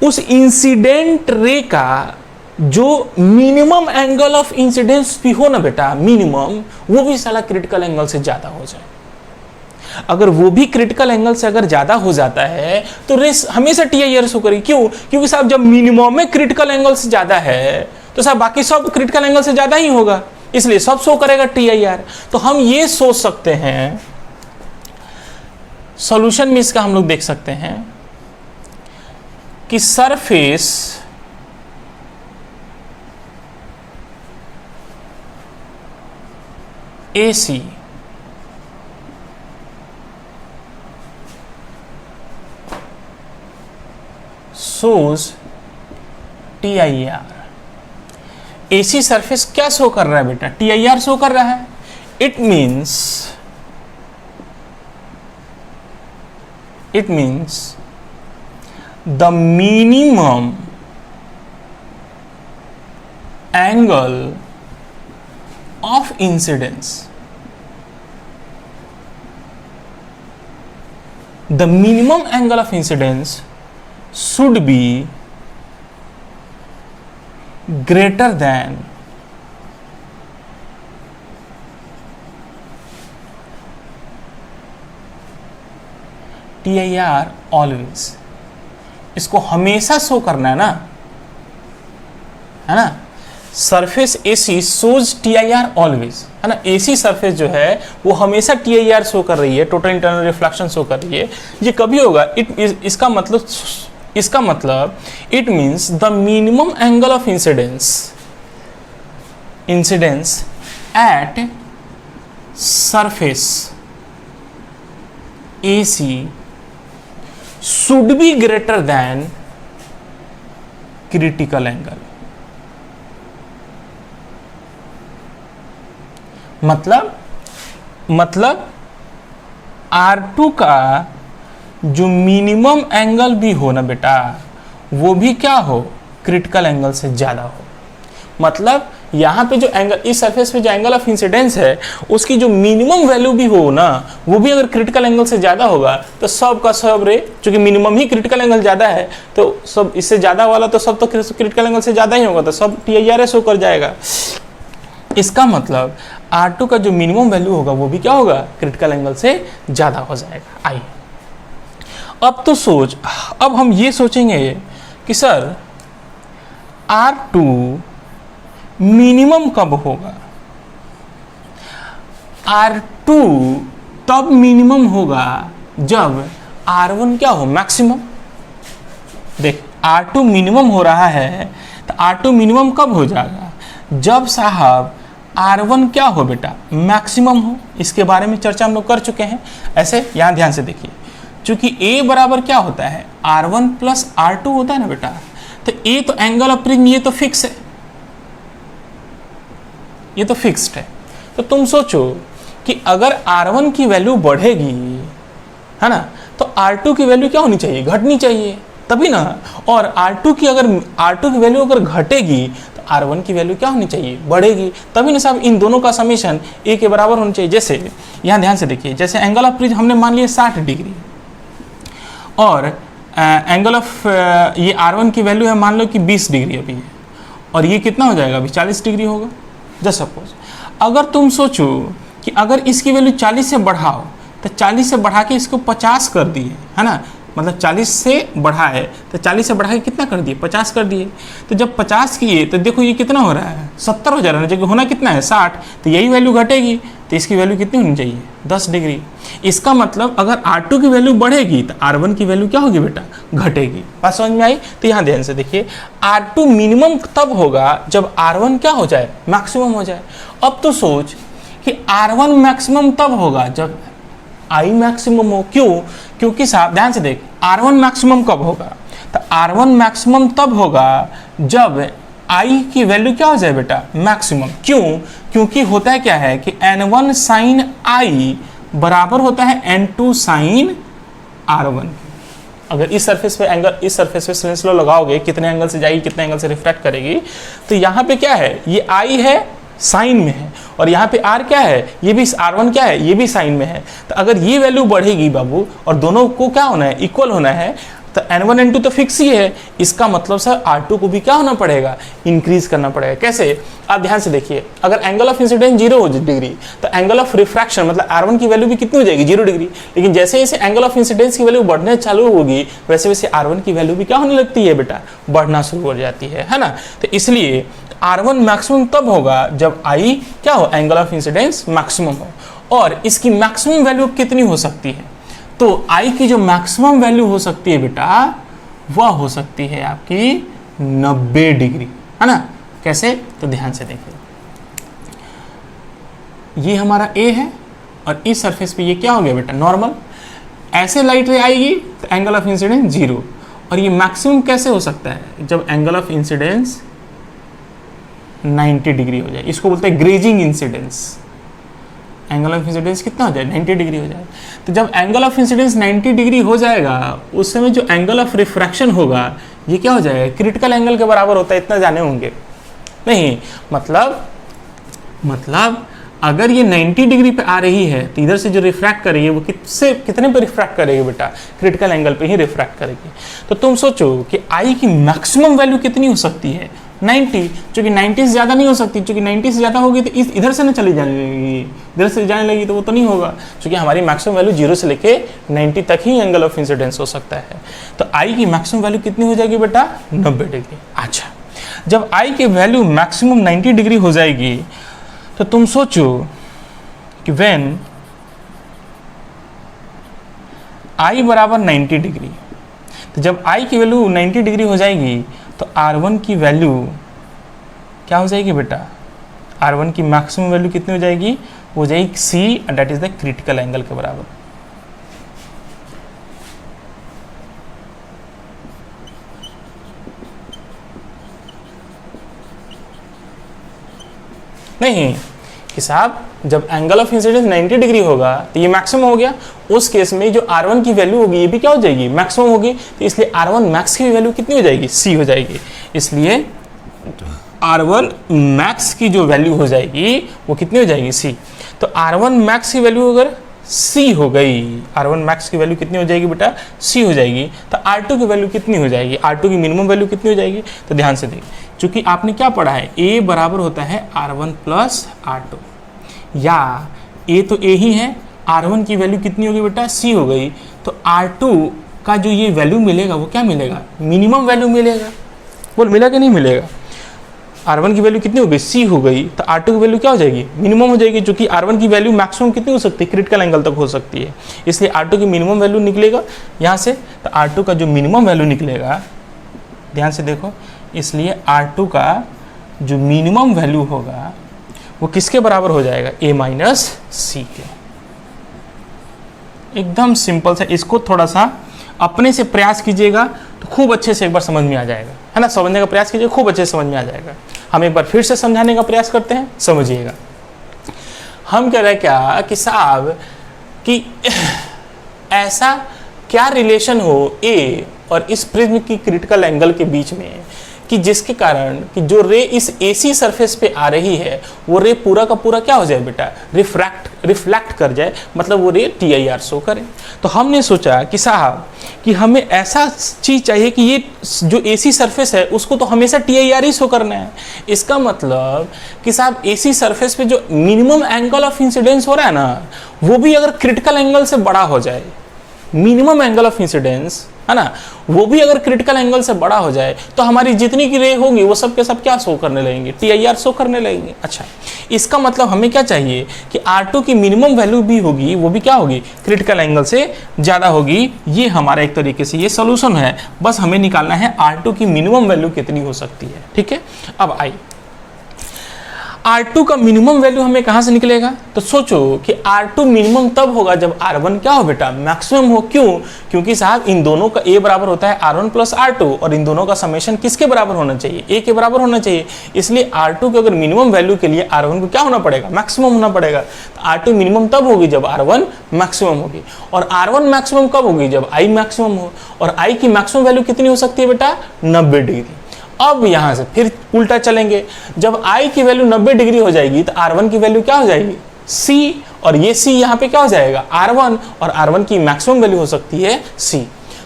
S1: उस इंसिडेंट रे का जो मिनिमम एंगल ऑफ इंसिडेंस भी हो ना बेटा, मिनिमम, वो भी साला क्रिटिकल एंगल से ज्यादा हो जाए। अगर वो भी क्रिटिकल एंगल से अगर ज्यादा हो जाता है तो रेस हमेशा टीआईआर शो करेगी। क्यों? क्योंकि साहब जब मिनिमम में क्रिटिकल एंगल से ज्यादा है तो साहब बाकी सब क्रिटिकल एंगल से ज्यादा ही होगा, इसलिए सब शो करेगा टीआईआर। तो हम ये सोच सकते हैं, सॉल्यूशन में इसका हम लोग देख सकते हैं कि surface AC shows TIR। AC surface क्या शो कर रहा है बेटा? TIR शो कर रहा है। It means the minimum angle of incidence, the minimum angle of incidence should be greater than TIR always। इसको हमेशा शो करना है ना, surface AC shows TIR always, है ना। AC सरफेस जो है वो हमेशा TIR शो कर रही है, टोटल इंटरनल रिफ्लेक्शन शो कर रही है। ये कभी होगा? इसका मतलब it means the minimum angle of incidence at surface AC should be greater than critical angle। मतलब R2 का जो मिनिमम एंगल भी हो ना बेटा, वो भी क्या हो? क्रिटिकल एंगल से ज्यादा हो। मतलब यहाँ पे जो एंगल, इस सरफेस पे जो एंगल ऑफ इंसिडेंस है उसकी जो मिनिमम वैल्यू भी हो ना, वो भी अगर क्रिटिकल एंगल से ज्यादा होगा तो सब का सब रे, चूंकि मिनिमम ही क्रिटिकल एंगल ज्यादा है तो सब इससे ज्यादा वाला तो सब तो क्रिटिकल एंगल से ज्यादा ही होगा, तो सब TIR शो कर जाएगा। इसका मतलब R2 का जो मिनिमम वैल्यू होगा वो भी क्या होगा? क्रिटिकल एंगल से ज्यादा हो जाएगा। आइए अब तो अब हम ये सोचेंगे कि सर R2 मिनिमम कब होगा? R2 तब मिनिमम होगा जब R1 क्या हो? मैक्सिमम। देख, R2 मिनिमम हो रहा है तो R2 मिनिमम कब हो जाएगा? जब साहब R1 क्या हो बेटा? मैक्सिमम हो। इसके बारे में चर्चा हम लोग कर चुके हैं। ऐसे यहां ध्यान से देखिए, चूंकि A बराबर क्या होता है? R1 प्लस R2 होता है ना बेटा, तो A तो एंगल ऑफ प्रिज्म, ये तो फिक्स है, ये तो फिक्स्ड है। तो तुम सोचो कि अगर R1 की वैल्यू बढ़ेगी, है ना, तो R2 की वैल्यू क्या होनी चाहिए? घटनी चाहिए, तभी ना। और R2 की वैल्यू अगर घटेगी तो R1 की वैल्यू क्या होनी चाहिए? बढ़ेगी, तभी ना साहब इन दोनों का समीशन A के बराबर होना चाहिए। जैसे यहाँ ध्यान से देखिए, जैसे एंगल ऑफ प्रिज्म हमने मान लिया 60 डिग्री और एंगल ऑफ ये R1 की वैल्यू है मान लो कि 20 डिग्री अभी है, और ये कितना हो जाएगा? अभी 40 डिग्री होगा। जस्ट सपोज अगर तुम सोचो कि अगर इसकी वैल्यू 40 से बढ़ाओ तो 40 से बढ़ा के इसको 50 कर दिए, है ना, मतलब 40 से बढ़ा है तो 40 से बढ़ा के कितना कर दिए? 50 कर दिए। तो जब 50 किए तो देखो ये कितना हो रहा है? 70 हो जा रहा है, जबकि होना कितना है? 60। तो यही वैल्यू घटेगी तो इसकी वैल्यू कितनी होनी चाहिए 10 डिग्री। इसका मतलब अगर R2 की वैल्यू बढ़ेगी तो R1 की वैल्यू क्या होगी बेटा, घटेगी। बात समझ में आई? तो यहाँ ध्यान से देखिए, R2 मिनिमम तब होगा जब R1 क्या हो जाए, मैक्सिमम हो जाए। अब तो सोच कि R1 मैक्सिमम तब होगा जब I मैक्सिमम हो। क्यों? क्योंकि साहब ध्यान से देख, R1 मैक्सिमम कब होगा, तो R1 मैक्सिमम तब होगा जब I की वैल्यू क्या हो जाए बेटा, मैक्सिमम। क्यों? क्योंकि होता है क्या है कि N1 साइन I बराबर होता है N2 साइन R1। अगर इस सरफेस पे एंगल, इस सरफेस पे स्नेल्स लॉ लगाओगे, कितने एंगल से जाएगी, कितने एंगल से रिफ्रैक्ट करेगी, तो यहाँ पे क्या है, ये I है, साइन में है, और यहाँ पे R क्या है, ये भी R1 क्या है, ये भी साइन में है। तो अगर ये वैल्यू बढ़ेगी बाबू, और दोनों को क्या होना है, इक्वल होना है, तो N1 N2 तो फिक्स ही है। इसका मतलब सर R2 को भी क्या होना पड़ेगा, इंक्रीज करना पड़ेगा। कैसे? आप ध्यान से देखिए, अगर एंगल ऑफ इंसिडेंस 0 डिग्री तो एंगल ऑफ रिफ्रैक्शन मतलब R1 की वैल्यू भी कितनी हो जाएगी, 0 डिग्री। लेकिन जैसे जैसे एंगल ऑफ इंसिडेंस की वैल्यू बढ़ने चालू होगी, वैसे वैसे R1 की वैल्यू भी क्या होने लगती है बेटा, बढ़ना शुरू हो जाती है ना। तो इसलिए R1 मैक्सिमम तब होगा जब I क्या हो, एंगल ऑफ इंसिडेंस मैक्सिमम हो। और इसकी मैक्सिमम वैल्यू कितनी हो सकती है, तो I की जो मैक्सिमम वैल्यू हो सकती है बेटा, वह हो सकती है आपकी 90 डिग्री, है ना। कैसे? तो ध्यान से देखिए, ये हमारा A है और इस सरफेस पे ये क्या हो गया बेटा, नॉर्मल। ऐसे लाइट रे आएगी तो एंगल ऑफ इंसिडेंस 0। और ये मैक्सिमम कैसे हो सकता है, जब एंगल ऑफ इंसिडेंस 90 डिग्री हो जाए। इसको बोलते हैं grazing incidence. Angle of incidence कितना हो जाए, 90 डिग्री हो जाए। तो जब एंगल ऑफ इंसिडेंस 90 डिग्री हो जाएगा, उस समय जो एंगल ऑफ रिफ्रैक्शन होगा ये क्या हो जाएगा, क्रिटिकल एंगल के बराबर होता है। इतना जाने होंगे नहीं, मतलब अगर ये 90 डिग्री पे आ रही है तो इधर से जो रिफ्रैक्ट करेगी वो कितने पे रिफ्रैक्ट करेगी बेटा, क्रिटिकल एंगल पे ही रिफ्रैक्ट करेगी। तो तुम सोचो कि I की मैक्सिमम वैल्यू कितनी हो सकती है, 90। चूंकि 90 से ज़्यादा नहीं हो सकती, चूंकि 90 से ज़्यादा होगी तो इधर से ना चली जाने लगेगी, इधर से जाने लगी तो वो तो नहीं होगा। चूंकि हमारी मैक्सिमम वैल्यू 0 से लेके 90 तक ही एंगल ऑफ इंसिडेंस हो सकता है। तो I की मैक्सिमम वैल्यू कितनी हो जाएगी बेटा, 90 डिग्री। अच्छा, जब I की वैल्यू मैक्सिमम 90 डिग्री हो जाएगी तो तुम सोचो कि व्हेन I बराबर 90 डिग्री, तो जब I की वैल्यू 90 डिग्री हो जाएगी तो R1 की वैल्यू क्या हो जाएगी बेटा, R1 की मैक्सिमम वैल्यू कितनी हो जाएगी, हो जाएगी C, that is the critical angle के बराबर। नहीं कि साहब, जब एंगल ऑफ इंसिडेंस 90 डिग्री होगा तो ये मैक्सिमम हो गया। उस केस में जो R1 की वैल्यू होगी ये भी क्या हो जाएगी, मैक्सिमम होगी। तो इसलिए R1 मैक्स की वैल्यू कितनी हो जाएगी, C हो जाएगी। इसलिए R1 मैक्स की जो वैल्यू हो जाएगी वो कितनी हो जाएगी, C। तो R1 मैक्स की वैल्यू अगर C हो गई, R1 मैक्स की वैल्यू कितनी हो जाएगी बेटा, C हो जाएगी। तो R2 की वैल्यू कितनी हो जाएगी, R2 की मिनिमम वैल्यू कितनी हो जाएगी। तो ध्यान से देखिए, चूंकि आपने क्या पढ़ा है, A बराबर होता है R1 प्लस R2, या A तो A ही है, R1 की वैल्यू कितनी होगी बेटा, C हो गई। तो R2 का जो ये वैल्यू मिलेगा वो क्या मिलेगा, मिनिमम वैल्यू मिलेगा। बोल मिला कि नहीं मिलेगा। R1 की वैल्यू कितनी हो गई, C हो गई। तो R2 की वैल्यू क्या हो जाएगी, मिनिमम हो जाएगी। क्योंकि R1 की वैल्यू मैक्सिमम कितनी हो सकती है, क्रिटिकल एंगल तक हो सकती है। इसलिए R2 की मिनिमम वैल्यू निकलेगा यहाँ से। तो R2 का जो मिनिमम वैल्यू निकलेगा, ध्यान से देखो, इसलिए R2 का जो मिनिमम वैल्यू होगा वो किसके बराबर हो जाएगा, A माइनस C के। एकदम सिंपल से, इसको थोड़ा सा अपने से प्रयास कीजिएगा तो खूब अच्छे से एक बार समझ में आ जाएगा, है ना। समझने का प्रयास कीजिए, खूब अच्छे से समझ में आ जाएगा। हम एक बार फिर से समझाने का प्रयास करते हैं, समझिएगा। हम कह रहे हैं क्या कि साहब कि ऐसा क्या रिलेशन हो A और इस प्रिज्म की क्रिटिकल एंगल के बीच में कि जिसके कारण कि जो रे इस AC सरफेस पे आ रही है वो रे पूरा का पूरा क्या हो जाए बेटा, रिफ्लेक्ट कर जाए, मतलब वो रे TIR शो करे। तो हमने सोचा कि साहब कि हमें ऐसा चीज़ चाहिए कि ये जो AC सरफेस है उसको तो हमेशा TIR ही शो करना है। इसका मतलब कि साहब AC सरफेस पे जो मिनिमम एंगल ऑफ इंसिडेंस हो रहा है ना, वो भी अगर क्रिटिकल एंगल से बड़ा हो जाए, मिनिमम एंगल ऑफ इंसिडेंस है ना, वो भी अगर क्रिटिकल एंगल से बड़ा हो जाए तो हमारी जितनी की रे होगी वो सब के सब क्या शो करने लगेंगे, TIR शो करने लगेंगे। अच्छा, इसका मतलब हमें क्या चाहिए कि R2 की मिनिमम वैल्यू भी होगी, वो भी क्या होगी, क्रिटिकल एंगल से ज़्यादा होगी। ये हमारा एक तरीके से ये सोल्यूशन है, बस हमें निकालना है R2 की मिनिमम वैल्यू कितनी हो सकती है। ठीक है, अब आई R2 का मिनिमम वैल्यू हमें कहाँ से निकलेगा, तो सोचो कि R2 मिनिमम तब होगा जब R1 क्या हो बेटा, मैक्सिमम हो। क्यों, क्योंकि साहब इन दोनों का A बराबर होता है R1 प्लस R2 और इन दोनों का समेशन किसके बराबर होना चाहिए, A के बराबर होना चाहिए। इसलिए R2 के अगर मिनिमम वैल्यू के लिए R1 को क्या होना पड़ेगा, मैक्सिमम होना पड़ेगा। तो R2 मिनिमम तब होगी जब R1 मैक्सिमम होगी, और R1 मैक्सिमम कब होगी, जब I मैक्सिमम हो। और I की मैक्सिमम वैल्यू कितनी हो सकती है बेटा, 90 डिग्री। अब यहां से फिर उल्टा चलेंगे, जब I की वैल्यू 90 डिग्री हो जाएगी तो R1 की वैल्यू क्या हो जाएगी, C, और ये C यहाँ पे क्या हो जाएगा, R1, और R1 की मैक्सिमम वैल्यू हो सकती है C।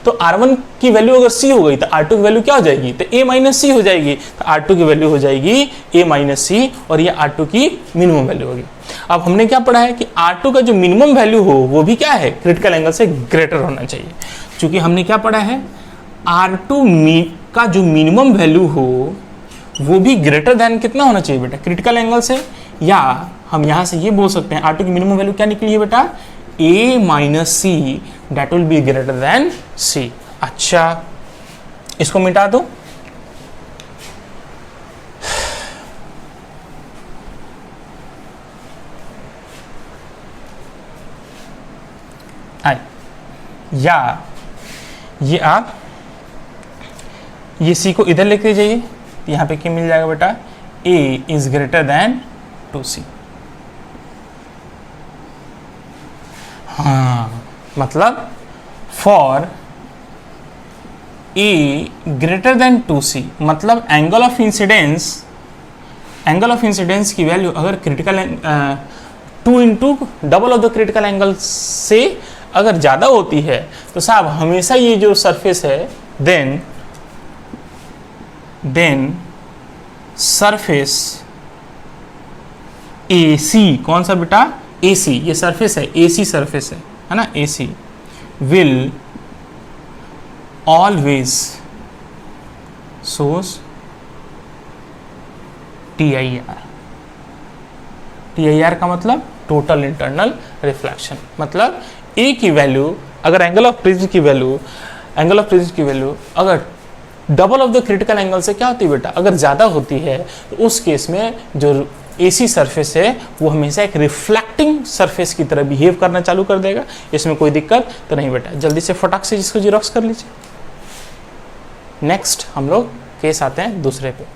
S1: तो R1 की वैल्यू अगर C हो गई तो R2 की वैल्यू क्या हो जाएगी, तो A माइनस C हो जाएगी। तो R2 की वैल्यू हो जाएगी A माइनस C, और ये R2 की मिनिमम वैल्यू होगी। अब हमने क्या पढ़ा है कि R2 का जो मिनिमम वैल्यू हो वो भी क्या है, क्रिटिकल एंगल से ग्रेटर होना चाहिए। चूंकि हमने क्या पढ़ा है, R2 का जो मिनिमम वैल्यू हो वो भी ग्रेटर देन कितना होना चाहिए बेटा, क्रिटिकल एंगल से। या हम यहां से ये बोल सकते हैं R2 की मिनिमम वैल्यू क्या निकली है बेटा, A minus C, that will be greater than C। अच्छा, इसको मिटा दो, या ये आप ये C को इधर लेके जाइए, तो यहाँ पे क्या मिल जाएगा बेटा, A is greater than 2C। हाँ, मतलब for A greater than 2C, मतलब एंगल ऑफ इंसिडेंस की वैल्यू अगर critical 2 into double of the critical angle से अगर ज़्यादा होती है तो साहब हमेशा ये जो सरफेस है देन सरफेस AC, कौन सा बेटा, AC, ये सरफेस है, AC सरफेस है ना, AC will always source TIR का मतलब टोटल इंटरनल रिफ्लेक्शन। मतलब A की वैल्यू अगर एंगल ऑफ प्रिज्म की वैल्यू अगर double of the critical angle से क्या होती है बेटा, अगर ज़्यादा होती है तो उस केस में जो AC सरफेस है वो हमेशा एक रिफ्लेक्टिंग सरफेस की तरह बिहेव करना चालू कर देगा। इसमें कोई दिक्कत तो नहीं बेटा, जल्दी से फटाक से जिसको जीरोक्स कर लीजिए। नेक्स्ट हम लोग केस आते हैं दूसरे पे।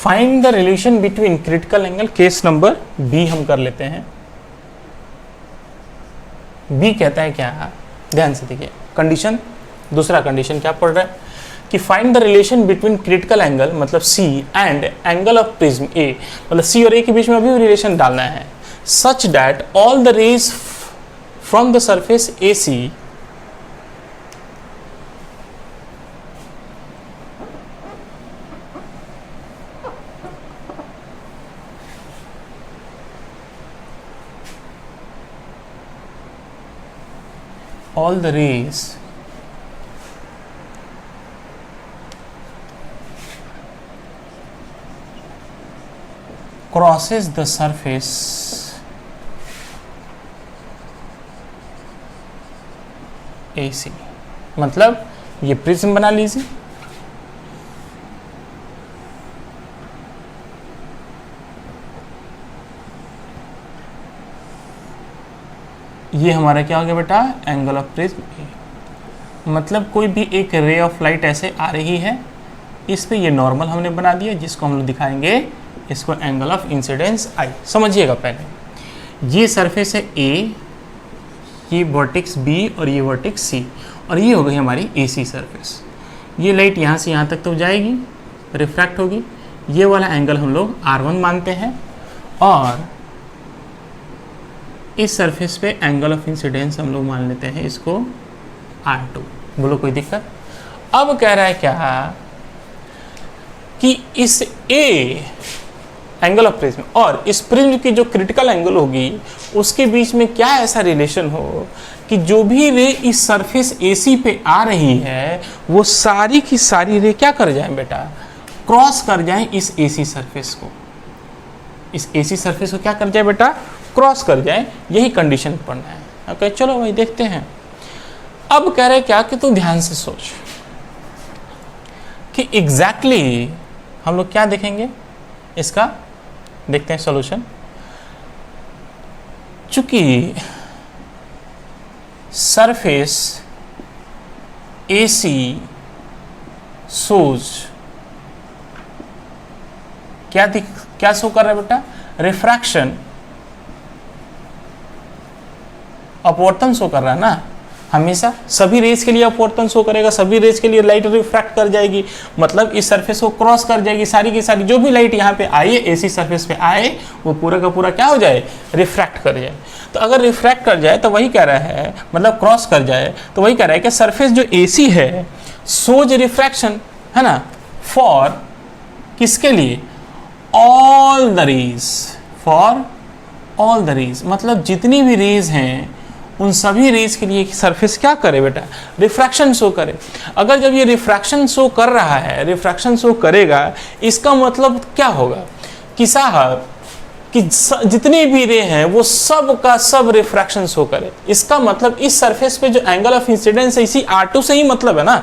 S1: Find the relation between critical angle, case number B हम कर लेते हैं। बी कहता है क्या, ध्यान से देखिए कंडीशन, दूसरा कंडीशन क्या पढ़ रहा है कि find the relation between critical angle मतलब C and angle of prism A, मतलब C और A के बीच में अभी रिलेशन डालना है, such that all the rays from the surface AC all the rays crosses the surface AC। मतलब ये प्रिज्म बना लीजिए, ये हमारा क्या हो गया बेटा, एंगल ऑफ प्रिज्म A। मतलब कोई भी एक रे ऑफ लाइट ऐसे आ रही है, इस पे ये नॉर्मल हमने बना दिया, जिसको हम लोग दिखाएंगे इसको एंगल ऑफ इंसिडेंस I। समझिएगा पहले, ये सरफेस है A, ये वर्टेक्स B और ये वर्टेक्स C, और ये हो गई हमारी AC सरफेस। ये लाइट यहाँ से यहाँ तक तो जाएगी, रिफ्रैक्ट होगी, ये वाला एंगल हम लोग R1 मानते हैं, और इस सरफेस पे एंगल ऑफ इंसिडेंस हम लोग मान लेते हैं इसको R2। बोलो कोई दिक्कत? अब कह रहा है क्या कि इस ए एंगल ऑफ प्रिज्म और इस प्रिज्म की जो क्रिटिकल एंगल होगी उसके बीच में क्या ऐसा रिलेशन हो कि जो भी रे इस सरफेस AC पे आ रही है वो सारी की सारी रे क्या कर जाए बेटा, क्रॉस कर जाए इस AC सरफेस को। इस AC सरफेस को क्या कर जाए बेटा, क्रॉस कर जाए। यही कंडीशन पढ़ना है। ओके चलो भाई देखते हैं। अब कह रहे क्या कि तू ध्यान से सोच कि एग्जैक्टली हम लोग क्या देखेंगे, इसका देखते हैं सॉल्यूशन। चूंकि सरफेस AC सोज क्या शो कर रहा है बेटा, रिफ्रैक्शन, अपवर्तन शो कर रहा है ना। हमेशा सभी रेज के लिए अपवर्तन शो करेगा, सभी रेज के लिए लाइट रिफ्रैक्ट कर जाएगी, मतलब इस सरफेस को क्रॉस कर जाएगी। सारी की सारी जो भी लाइट यहाँ पे आई है AC सरफेस पे आए वो पूरा का पूरा क्या हो जाए, रिफ्रैक्ट कर जाए। तो अगर रिफ्रैक्ट कर जाए तो वही कह रहा है, मतलब क्रॉस कर जाए तो वही कह रहा है कि सरफेस जो AC है सोज रिफ्रैक्शन है ना, फॉर किसके लिए, all the rays, for all the rays, मतलब जितनी भी रेज हैं उन सभी रेज के लिए सरफेस क्या करे बेटा, रिफ्रैक्शन शो करे। अगर जब ये रिफ्रैक्शन शो कर रहा है, रिफ्रैक्शन शो करेगा, इसका मतलब क्या होगा कि साहब कि जितनी भी रे हैं वो सब का सब रिफ्रैक्शन शो करे। इसका मतलब इस सरफेस पे जो एंगल ऑफ इंसिडेंस है इसी R2 से ही मतलब है ना।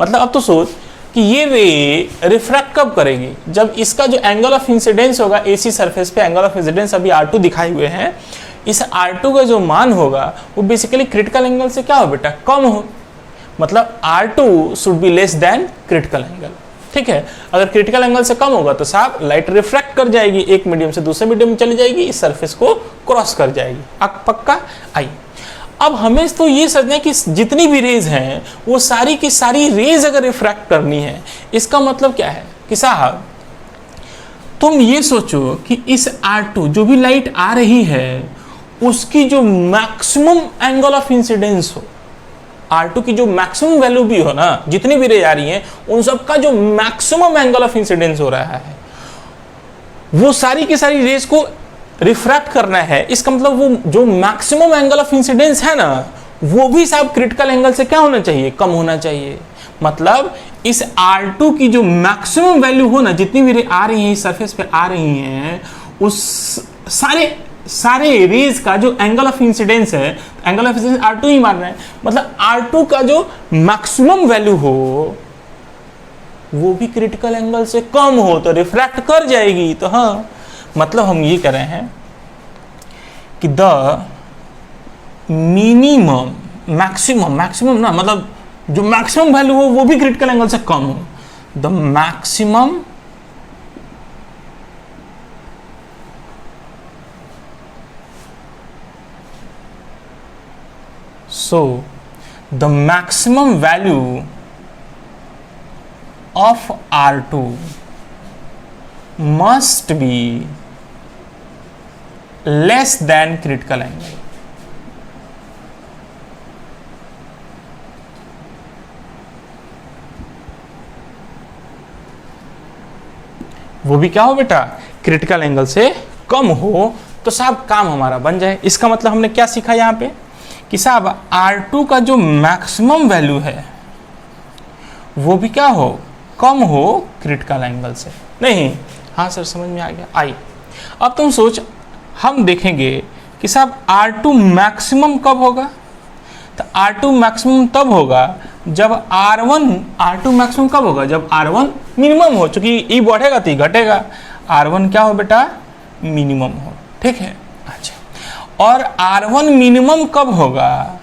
S1: मतलब अब तो सोच कि ये रे रिफ्रैक्ट कब करेगी, जब इसका जो एंगल ऑफ इंसिडेंस होगा AC सरफेस पे, एंगल ऑफ इंसिडेंस अभी R2 दिखाए हुए हैं, इस R2 का जो मान होगा वो बेसिकली क्रिटिकल एंगल से क्या हो बेटा, कम हो। मतलब R2 should be less than critical angle. ठीक है, अगर क्रिटिकल एंगल से कम होगा तो साहब लाइट रिफ्रैक्ट कर जाएगी, एक मीडियम से दूसरे मीडियम में चली जाएगी, इस सरफेस को क्रॉस कर जाएगी। पक्का? आई अब हमें तो ये समझना है कि जितनी भी रेज हैं वो सारी की सारी रेज अगर रिफ्रैक्ट करनी है, इसका मतलब क्या है कि साहब तुम ये सोचो कि इस R2 जो भी लाइट आ रही है उसकी जो मैक्सिमम एंगल ऑफ इंसिडेंस हो, R2 की जो मैक्सिमम वैल्यू भी हो ना, जितनी भी रे आ रही हैं उन सब का जो मैक्सिमम एंगल ऑफ इंसिडेंस हो रहा है वो सारी की सारी रेज को रिफ्रैक्ट करना है। इसका मतलब वो जो मैक्सिमम एंगल ऑफ इंसिडेंस है ना वो भी साहब क्रिटिकल एंगल से क्या होना चाहिए, कम होना चाहिए। मतलब इस R2 की जो मैक्सिमम वैल्यू हो ना, जितनी भी रे आ रही हैं इस सरफेस पे आ रही हैं, उस सारे रेज का जो एंगल ऑफ इंसिडेंस है, एंगल ऑफ इंसिडेंस R2 ही मान रहे हैं, मतलब R2 का जो मैक्सिमम वैल्यू हो वो भी क्रिटिकल एंगल से कम हो तो रिफ्रैक्ट कर जाएगी। तो हाँ, मतलब हम ये कह रहे हैं कि द मिनिमम मैक्सिमम ना, मतलब जो मैक्सिमम वैल्यू हो वो भी क्रिटिकल एंगल से कम हो। The maximum so the maximum value of R2 must be less than critical angle। वो भी क्या हो बेटा, क्रिटिकल एंगल से कम हो, तो साहब काम हमारा बन जाए। इसका मतलब हमने क्या सीखा यहाँ पे कि साहब R2 का जो मैक्सिमम वैल्यू है वो भी क्या हो, कम हो क्रिटिकल एंगल से। नहीं, हाँ सर समझ में आ गया। आई अब तुम सोच, हम देखेंगे कि साहब R2 मैक्सिमम कब होगा, तो R2 मैक्सिमम तब होगा जब R2 मैक्सिमम कब होगा, जब R1 मिनिमम हो। चूंकि E बढ़ेगा तो E घटेगा, R1 क्या हो बेटा, मिनिमम हो। ठीक है, अच्छा। और R1 मिनिमम कब होगा,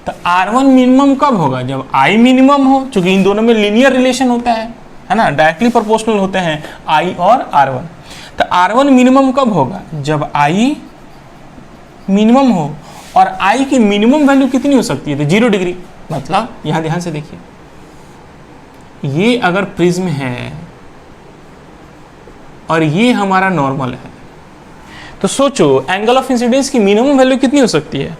S1: तो R1 मिनिमम कब होगा, जब I मिनिमम हो। चूंकि इन दोनों में लीनियर रिलेशन होता है ना, डायरेक्टली प्रोपोर्शनल होते हैं I और R1। तो R1 मिनिमम कब होगा, जब I मिनिमम हो। और I की मिनिमम वैल्यू कितनी हो सकती है, तो 0 डिग्री। मतलब यहां ध्यान से देखिए, ये अगर प्रिज्म है और ये हमारा नॉर्मल है, तो सोचो एंगल ऑफ इंसिडेंस की मिनिमम वैल्यू कितनी हो सकती है।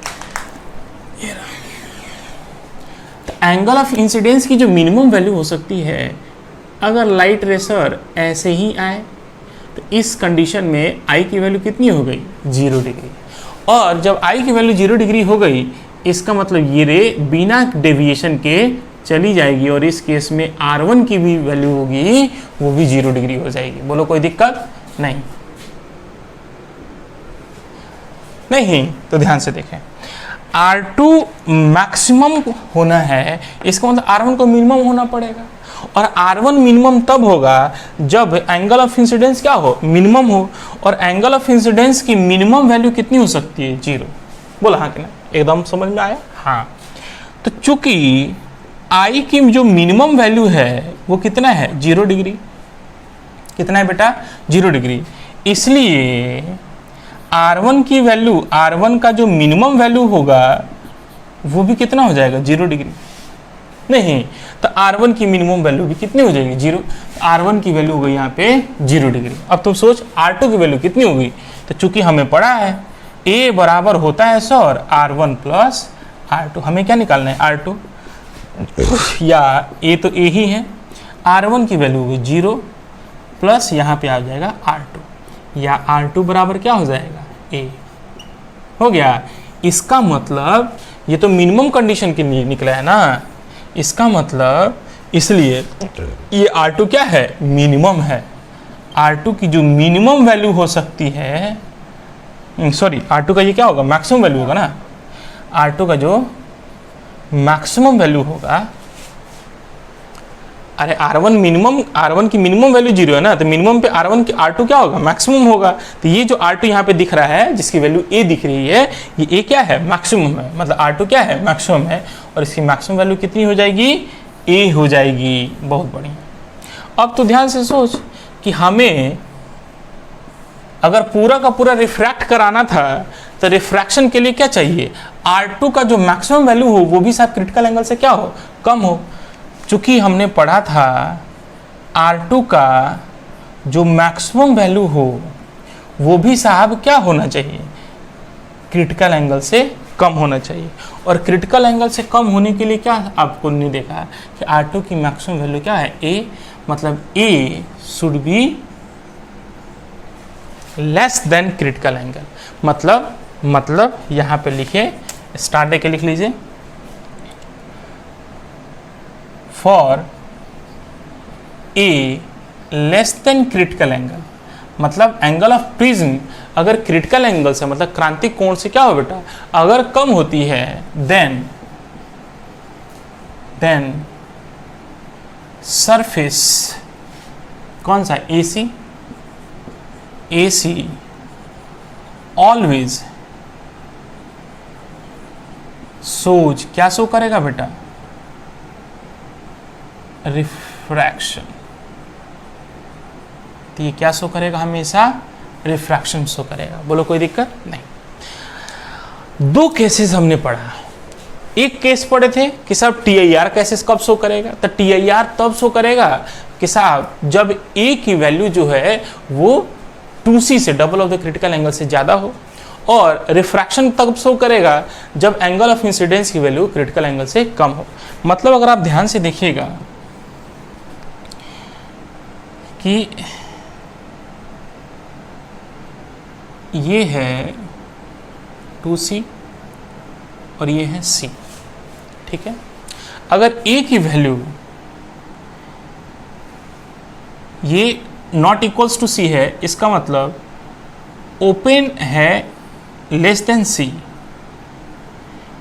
S1: तो एंगल ऑफ इंसिडेंस की जो मिनिमम वैल्यू हो सकती है, अगर लाइट रेसर ऐसे ही आए तो इस कंडीशन में आई की वैल्यू कितनी हो गई, 0 डिग्री। और जब आई की वैल्यू 0 डिग्री हो गई, इसका मतलब ये रे बिना डेविएशन के चली जाएगी और इस केस में R1 की भी वैल्यू होगी, वो भी 0 डिग्री हो जाएगी। बोलो कोई दिक्कत नहीं। नहीं तो ध्यान से देखें, R2 मैक्सिमम होना है, इसका मतलब R1 को मिनिमम होना पड़ेगा। और R1 मिनिमम तब होगा जब एंगल ऑफ इंसिडेंस क्या हो, मिनिमम हो। और एंगल ऑफ इंसिडेंस की मिनिमम वैल्यू कितनी हो सकती है, 0। बोला हाँ कि ना, एकदम समझ में आया। हाँ, तो चूंकि I की जो मिनिमम वैल्यू है वो कितना है, 0 डिग्री। कितना है बेटा, 0 डिग्री। इसलिए R1 की वैल्यू, R1 का जो मिनिमम वैल्यू होगा वो भी कितना हो जाएगा, 0 डिग्री। नहीं तो R1 की मिनिमम वैल्यू भी कितनी हो जाएगी, 0। R1 की वैल्यू हो गई यहाँ पे 0 डिग्री। अब तुम सोच R2 की वैल्यू कितनी होगी। तो चूंकि हमें पढ़ा है A बराबर होता है सर R1 प्लस R2, हमें क्या निकालना है, R2 या A तो A ही है। R1 की वैल्यू होगी 0 प्लस यहाँ पे आ जाएगा R2, या R2 बराबर क्या हो जाएगा, A हो गया। इसका मतलब ये तो मिनिमम कंडीशन के लिए निकला है ना, इसका मतलब इसलिए ये R2 क्या है, मिनिमम है। R2 की जो मिनिमम वैल्यू हो सकती है, सॉरी R2 का ये क्या होगा, मैक्सिमम वैल्यू होगा ना। R2 का जो मैक्सिमम वैल्यू होगा, अरे R1 मिनिमम, R1 की मिनिमम वैल्यू 0 है ना, तो मिनिमम पे R1 की R2 क्या होगा, मैक्सिमम होगा। तो ये जो R2 यहाँ पे दिख रहा है, जिसकी वैल्यू A दिख रही है, ये A क्या है, मैक्सिमम है। मतलब R2 क्या है, मैक्सिमम है। और इसकी मैक्सिमम वैल्यू कितनी हो जाएगी, A हो जाएगी। बहुत बढ़िया। अब तो ध्यान से सोच कि हमें अगर पूरा का पूरा रिफ्रैक्ट कराना था, तो रिफ्रैक्शन के लिए क्या चाहिए, R2 का जो मैक्सिमम वैल्यू हो वो भी साहब क्रिटिकल एंगल से क्या हो, कम हो। चूंकि हमने पढ़ा था R2 का जो मैक्सिमम वैल्यू हो वो भी साहब क्या होना चाहिए, क्रिटिकल एंगल से कम होना चाहिए। और क्रिटिकल एंगल से कम होने के लिए क्या आपको नहीं देखा कि R2 की मैक्सिमम वैल्यू क्या है, A, मतलब A should be less than critical angle. मतलब यहाँ पे लिखे, स्टार्ट के लिख लीजिए, for A less than critical angle. मतलब एंगल ऑफ प्रिज्म अगर क्रिटिकल एंगल से, मतलब क्रांतिक कोण से क्या हो बेटा, अगर कम होती है, देन सरफेस कौन सा, AC ऑलवेज सोज, क्या शो करेगा बेटा, रिफ्रैक्शन। तो ये क्या शो करेगा, हमेशा रिफ्रैक्शन शो करेगा। बोलो कोई दिक्कत नहीं। 2 केसेस हमने पढ़ा। एक केस पढ़े थे कि साहब TIR केसेस कब शो करेगा, तो TIR तब शो करेगा कि साहब जब A की वैल्यू जो है वो 2C से, double of the critical angle से ज़्यादा हो। और रिफ्रैक्शन तब शो करेगा जब एंगल ऑफ इंसिडेंस की वैल्यू क्रिटिकल एंगल से कम हो। मतलब अगर आप ध्यान से देखिएगा कि ये है 2C और ये है C, ठीक है। अगर A की वैल्यू ये नॉट इक्वल्स टू C है, इसका मतलब ओपन है लेस देन C,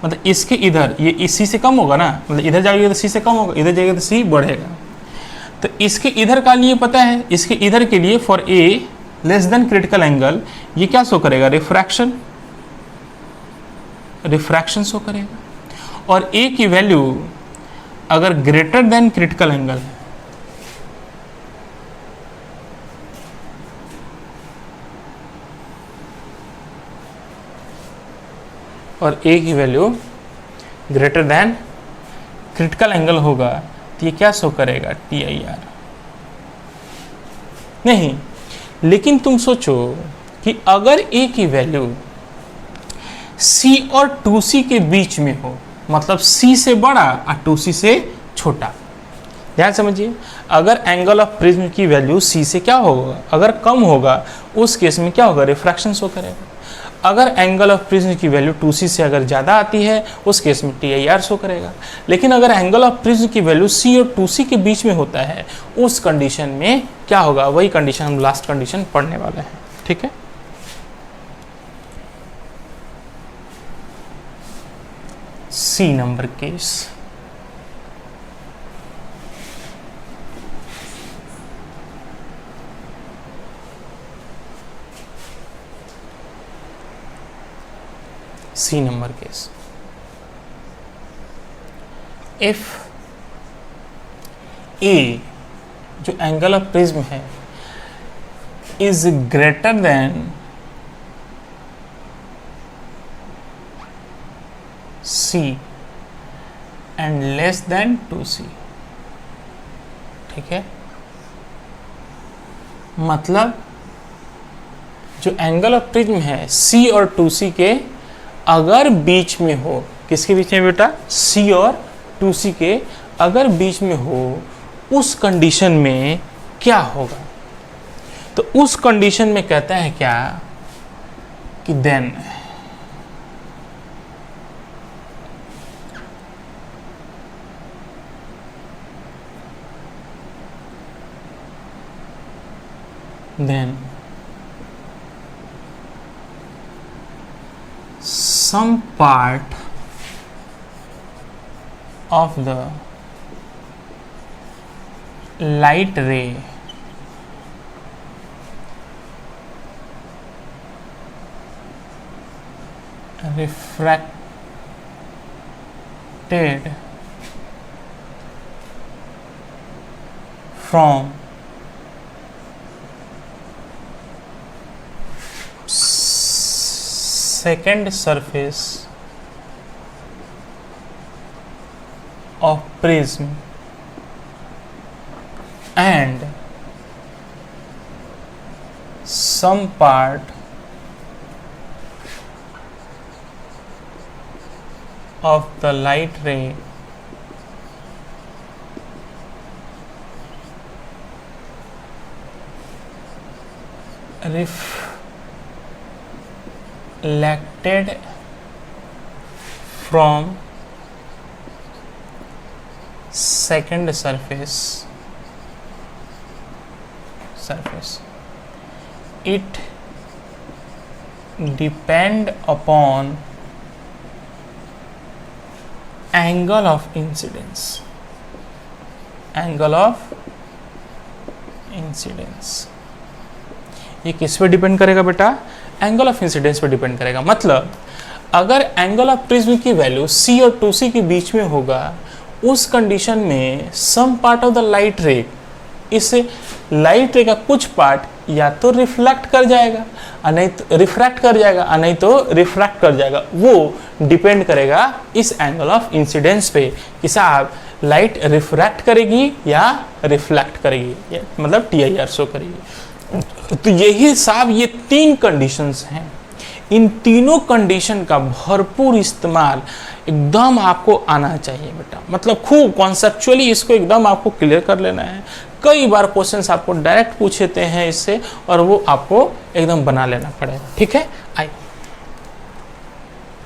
S1: मतलब इसके इधर ये इस C से कम होगा ना, मतलब इधर जाएगा तो C से कम होगा, इधर जाएगा तो C बढ़ेगा। तो इसके इधर का लिए पता है, इसके इधर के लिए for A less than critical angle ये क्या शो करेगा, रिफ्रैक्शन शो करेगा। और A की वैल्यू अगर ग्रेटर देन क्रिटिकल एंगल है, और A की value greater than critical angle होगा, तो ये क्या शो करेगा, TIR। नहीं, लेकिन तुम सोचो कि अगर A की वैल्यू C और 2C के बीच में हो, मतलब C से बड़ा और 2C से छोटा। ध्यान समझिए, अगर एंगल ऑफ प्रिज्म की वैल्यू C से क्या होगा, अगर कम होगा, उस केस में क्या होगा, रिफ्रैक्शन शो करेगा। अगर एंगल ऑफ प्रिज्म की वैल्यू 2C से अगर ज़्यादा आती है, उस केस में TIR शो करेगा। लेकिन अगर एंगल ऑफ प्रिज्म की वैल्यू C और 2C के बीच में होता है, उस कंडीशन में क्या होगा, वही कंडीशन हम लास्ट कंडीशन पढ़ने वाले हैं। ठीक है, C number case. C number case, if A जो एंगल ऑफ प्रिज्म है is greater than C and less than 2C। ठीक है, मतलब जो एंगल ऑफ प्रिज्म है C और 2C के अगर बीच में हो, किसके बीच में बेटा, C और 2C के अगर बीच में हो, उस कंडीशन में क्या होगा, तो उस कंडीशन में कहता है क्या कि then some part of the light ray refracted from second surface of prism and some part of the light ray reflected from second surface it depend upon angle of incidence ये किस पे depend करेगा बेटा, angle of incidence पे depend करेगा। मतलब अगर angle of prism की वैल्यू C और 2C के बीच में होगा, उस कंडीशन में some part of the light ray, इस लाइट रे का कुछ पार्ट या तो रिफ्लेक्ट कर जाएगा और नहीं तो रिफ्रैक्ट कर जाएगा और नहीं तो रिफ्रैक्ट कर जाएगा। वो डिपेंड करेगा इस एंगल ऑफ इंसिडेंस पे कि साहब लाइट रिफ्रैक्ट करेगी या रिफ्लेक्ट करेगी, मतलब TIR शो करेगी। तो यही साहब ये तीन कंडीशंस हैं। इन तीनों कंडीशन का भरपूर इस्तेमाल एकदम आपको आना चाहिए बेटा, मतलब खूब कॉन्सेप्चुअली इसको एकदम आपको क्लियर कर लेना है। कई बार क्वेश्चंस आपको डायरेक्ट पूछते हैं इससे और वो आपको एकदम बना लेना पड़ेगा। ठीक है, आई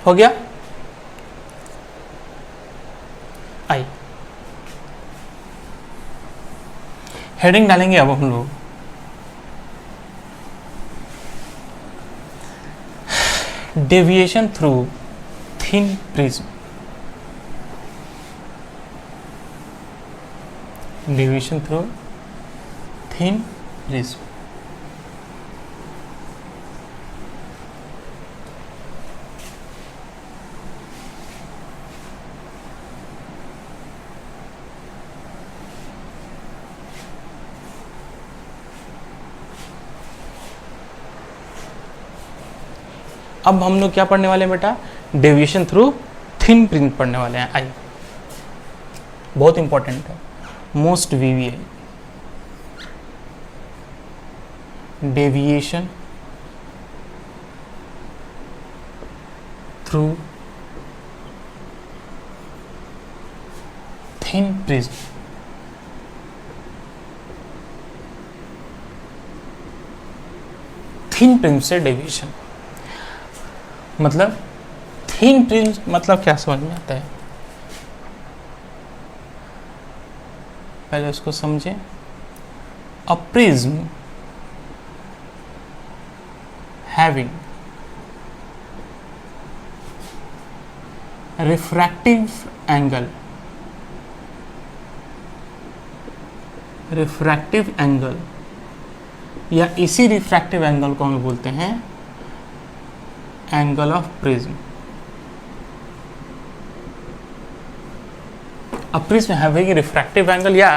S1: हो गया, आई हेडिंग डालेंगे अब हम लोग deviation through thin prism. Deviation through thin prism. अब हम लोग क्या पढ़ने वाले हैं बेटा, डेविएशन थ्रू थिन प्रिज्म पढ़ने वाले हैं। आई बहुत इंपॉर्टेंट है। Most VVI deviation through thin prism. Thin prism से डेविएशन मतलब थिन प्रिज्म मतलब क्या समझ में आता है, पहले उसको समझें। A prism having refractive angle या इसी रिफ्रैक्टिव एंगल को हम बोलते हैं angle of prism. A prism having refractive angle या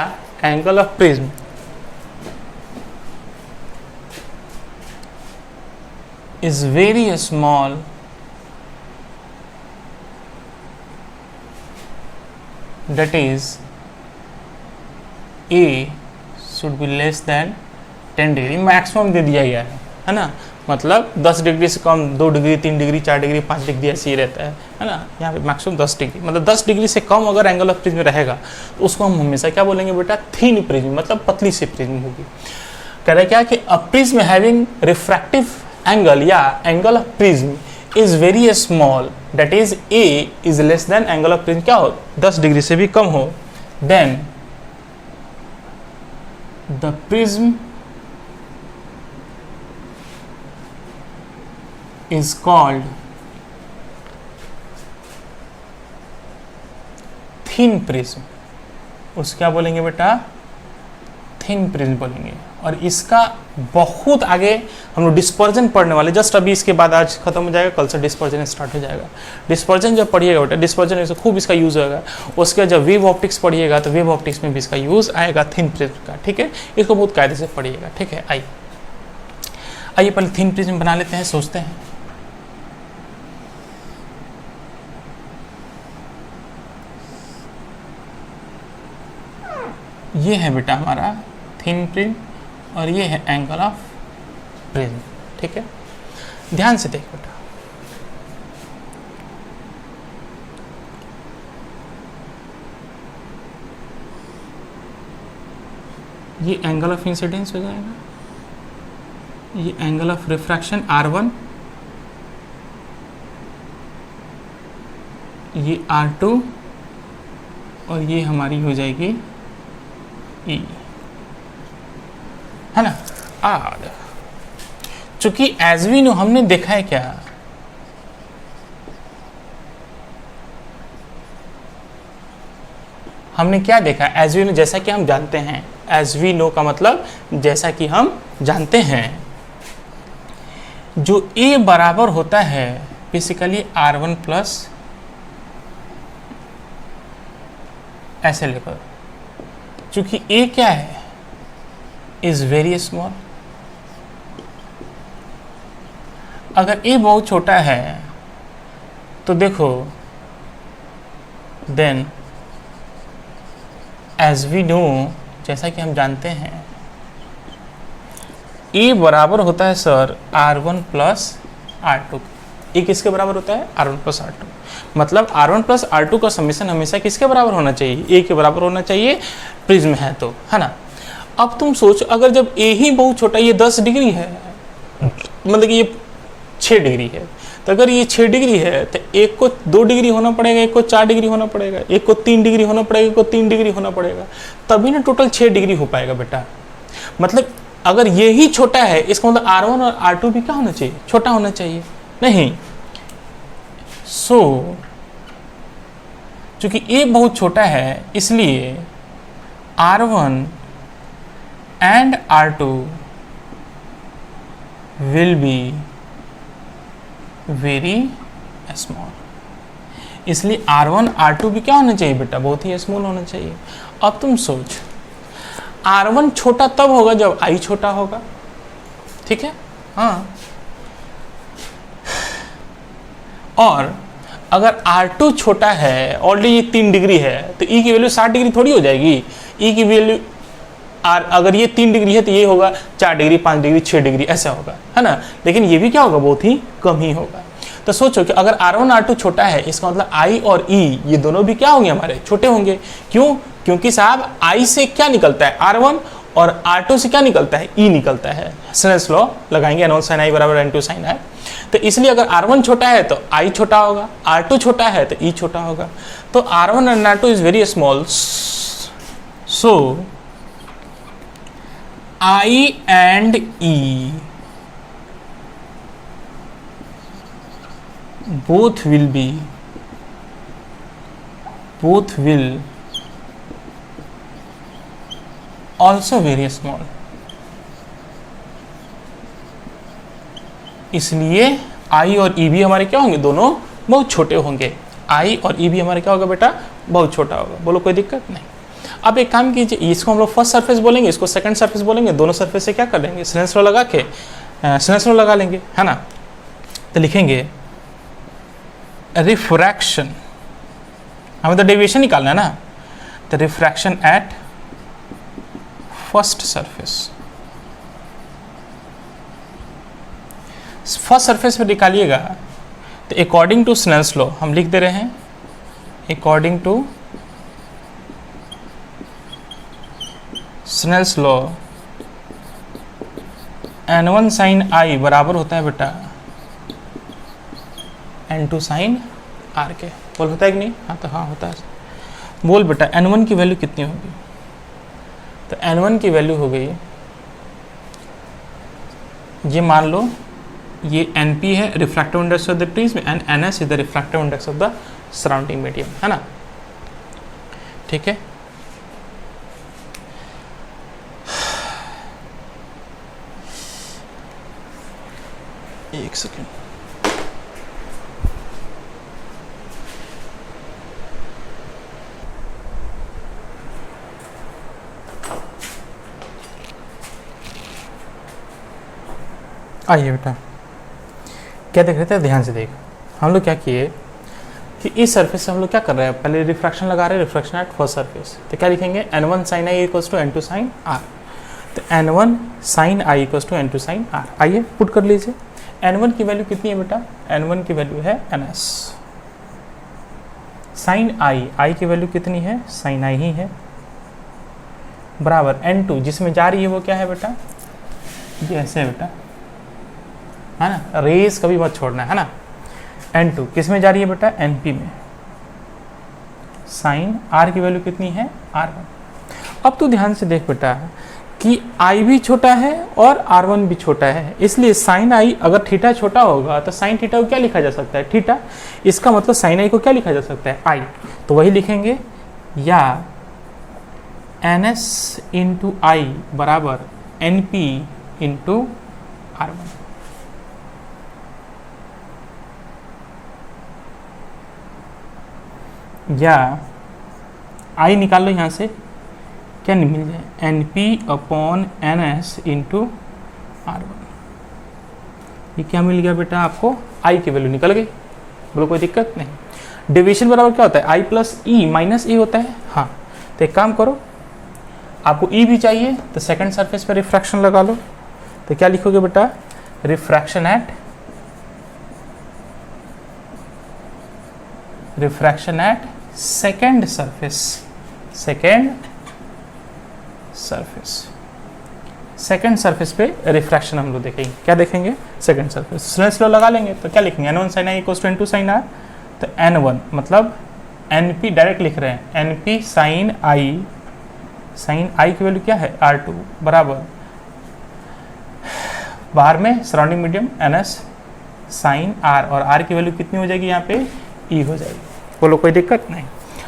S1: angle of prism is very small that is A should be less than 10 degree. Maximum दे दिया गया है ना, मतलब 10 डिग्री से कम 2 डिग्री 3 डिग्री 4 डिग्री 5 डिग्री ऐसे ही रहता है ना। यहाँ पे मैक्सिमम 10 डिग्री, मतलब 10 डिग्री से कम अगर एंगल ऑफ प्रिज्म रहेगा तो उसको हम हमेशा क्या बोलेंगे बेटा, थिन प्रिज्म, मतलब पतली सी प्रिज्म होगी। कह रहे क्या कि a prism having refractive angle या angle of prism is very small that is a is less than angle of prism क्या हो, 10 डिग्री से भी कम हो, then the prism is called thin prism। उसको क्या बोलेंगे बेटा, थिन प्रिज्म बोलेंगे। और इसका बहुत आगे हम लोग डिस्पर्जन पढ़ने वाले, जस्ट अभी इसके बाद आज खत्म हो जाएगा, कल से डिस्पर्जन स्टार्ट हो जाएगा। डिस्पर्जन जब पढ़िएगा बेटा, डिस्पर्जन से खूब इसका यूज होगा। उसके जब वेव ऑप्टिक्स पढ़िएगा तो वेव ऑप्टिक्स में भी इसका यूज आएगा थिन प्रिज्म का, ठीक है। इसको बहुत कायदे से पढ़िएगा, ठीक है। आइए पहले थिन प्रिज्म बना लेते हैं, सोचते हैं। ये है बेटा हमारा थिन प्रिज्म और ये है एंगल ऑफ प्रिज्म, ठीक है। ध्यान से देख बेटा, ये एंगल ऑफ इंसिडेंस हो जाएगा, ये एंगल ऑफ रिफ्रैक्शन R1, ये R2 और ये हमारी हो जाएगी E, है ना। आर चूंकि एज वी नो हमने देखा है क्या, हमने क्या देखा, एज वी नो जैसा कि हम जानते हैं। एज वी नो का मतलब जैसा कि हम जानते हैं, जो A बराबर होता है बेसिकली R1 प्लस ऐसे लेकर, चूंकि A क्या है, इज वेरी स्मॉल। अगर A बहुत छोटा है तो देखो, देन एज वी नो जैसा कि हम जानते हैं, A बराबर होता है sir R1 plus R2। A किसके बराबर होता है, R1 प्लस R2। मतलब R1 प्लस R2 का समीशन हमेशा किसके बराबर होना चाहिए, A के बराबर होना चाहिए, प्रिज्म है तो, है ना। अब तुम सोचो, अगर जब A ही बहुत छोटा, ये 10 डिग्री है, मतलब कि ये 6 डिग्री है, तो अगर ये 6 डिग्री है तो एक को 2 डिग्री होना पड़ेगा, एक को 4 डिग्री होना पड़ेगा, एक को 3 डिग्री होना पड़ेगा, एक को 3 डिग्री होना पड़ेगा, तभी ना टोटल 6 डिग्री हो पाएगा बेटा। मतलब अगर ये ही छोटा है, इसका मतलब R1 और R2 भी क्या होना चाहिए, छोटा होना चाहिए, नहीं। सो चूंकि A बहुत छोटा है, इसलिए R1 and R2 will be very small। इसलिए R1 R2 भी क्या होना चाहिए बेटा, बहुत ही स्मॉल होना चाहिए। अब तुम सोच, R1 छोटा तब होगा जब I छोटा होगा, ठीक है, हाँ। और अगर R2 छोटा है, ऑलरेडी ये 3 डिग्री है, तो E की वैल्यू 60 डिग्री थोड़ी हो जाएगी। ई की वैल्यू अगर ये 3 डिग्री है तो ये होगा 4 डिग्री, 5 डिग्री, 6 डिग्री ऐसा होगा, है ना। लेकिन ये भी क्या होगा, बहुत ही कम ही होगा। तो सोचो कि अगर R1 R2 छोटा है, इसका मतलब I और E ये दोनों भी क्या होंगे, हमारे छोटे होंगे। क्यों? क्योंकि साहब I से क्या निकलता है, R1, और R2 से क्या निकलता है, E निकलता है। स्नेल्स लॉ लगाएंगे, N1 sin I बराबर N2 sin I। तो इसलिए अगर R1 छोटा है तो I छोटा होगा, R2 छोटा है तो E छोटा होगा। तो R1 and R2 is very small, so I and E both will also very small। इसलिए I और E भी हमारे क्या होंगे, दोनों बहुत छोटे होंगे। I और E भी हमारे क्या होगा बेटा, बहुत छोटा होगा। बोलो कोई दिक्कत नहीं। अब एक काम कीजिए, इसको हम लोग फर्स्ट सरफेस बोलेंगे, इसको सेकंड सरफेस बोलेंगे। दोनों सरफेस से क्या कर लेंगे, स्नेल्स लॉ लगा के स्नेल्स लॉ लगा लेंगे, है ना। तो लिखेंगे रिफ्रैक्शन, हमें तो डेविएशन निकालना है ना। तो refraction at first surface, first surface पे निकालिएगा। तो अकॉर्डिंग टू स्नेल्स लॉ हम लिख दे रहे हैं, according to Snell's law N1 sin I बराबर होता है बेटा N2 sin R के। बोल होता है कि नहीं? हाँ तो हाँ होता है। बोल बेटा N1 की वैल्यू कितनी होगी? तो N1 की वैल्यू हो गई, ये मान लो ये NP है, refractive index of the prism, and NS is the refractive index of the surrounding medium, है ना। ठीक है, एक सेकेंड। आइए बेटा, क्या देख रहे थे, ध्यान से देख। हम लोग क्या किए कि इस सरफेस से हम लोग क्या कर रहे हैं, पहले रिफ्रैक्शन लगा रहे हैं, रिफ्रैक्शन एट फर्स्ट सरफेस। तो क्या लिखेंगे, N1 sin I equals to N2 sin R। तो N1 sin I equals to N2 sin R। आइए पुट कर लीजिए। N1 की वैल्यू कितनी है बेटा, N1 की वैल्यू है NS। sin I की वैल्यू कितनी है, sin I ही है, बराबर N2 जिसमें जा रही है वो क्या है बेटा, ये ऐसे है बेटा, है ना। रेस कभी मत छोड़ना, है ना। N2 किस में जा रही है बेटा, NP में। साइन R की वैल्यू कितनी है, R1। अब तू ध्यान से देख बेटा कि I भी छोटा है और R1 भी छोटा है, इसलिए साइन I अगर थीटा छोटा होगा तो साइन थीटा को क्या लिखा जा सकता है, थीटा। इसका मतलब साइन I को क्या लिखा जा सकता है, I। तो वही लिखेंगे, या NS इंटू I बराबर NP इंटू R1। या I निकाल लो यहाँ से, क्या नहीं मिल जाए, NP upon NS into R1। ये क्या मिल गया बेटा आपको, I की वैल्यू निकल गई। बोलो कोई दिक्कत नहीं। डिवीजन बराबर क्या होता है, I plus E minus E होता है। हाँ तो एक काम करो, आपको E भी चाहिए तो सेकंड सरफेस पे रिफ्रैक्शन लगा लो। तो क्या लिखोगे बेटा, refraction at second surface, second surface पे रिफ्रैक्शन हम लोग देखेंगे। क्या देखेंगे, सेकेंड सरफेस। स्नेल्स लॉ लगा लेंगे तो क्या लिखेंगे, N1 sin I equals to N2 sin R। तो N1 मतलब NP डायरेक्ट लिख रहे हैं, NP sin I की वैल्यू क्या है, R2 बराबर बाहर में surrounding medium NS sin R, और R की वैल्यू कितनी हो जाएगी यहाँ पे, E हो जाएगी। बोलो कोई दिक्कत नहीं।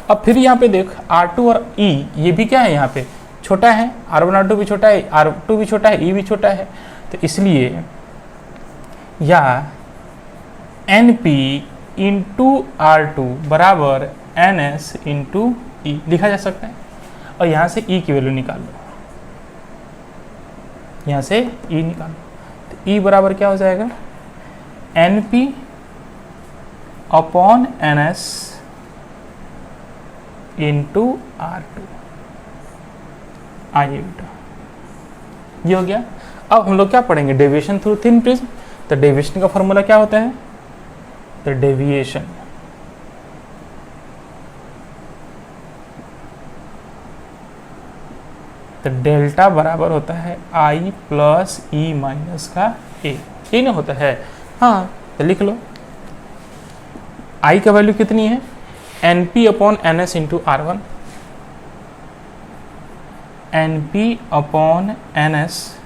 S1: अब फिर यहाँ पे देख R2 और E ये भी क्या है, यहाँ पे छोटा है, R1 R2 भी छोटा है, R2 भी छोटा है, E भी छोटा है। तो इसलिए या NP इंटू R2 बराबर NS इंटू E लिखा जा सकता है। और यहाँ से E की वैल्यू निकाल लो, यहाँ से E निकालो। तो E बराबर क्या हो जाएगा, NP upon NS into R2। आइए बेटा, ये हो गया। अब हम लोग क्या पढ़ेंगे, डेविएशन थ्रू थिन प्रिज्म। तो डेविएशन का फॉर्मूला क्या होता है, तो डेविएशन तो डेल्टा बराबर होता है आई प्लस ई माइनस का ए, ये ना होता है। हाँ तो लिख लो, आई का वैल्यू कितनी है, N P upon N S into R one, N P upon N S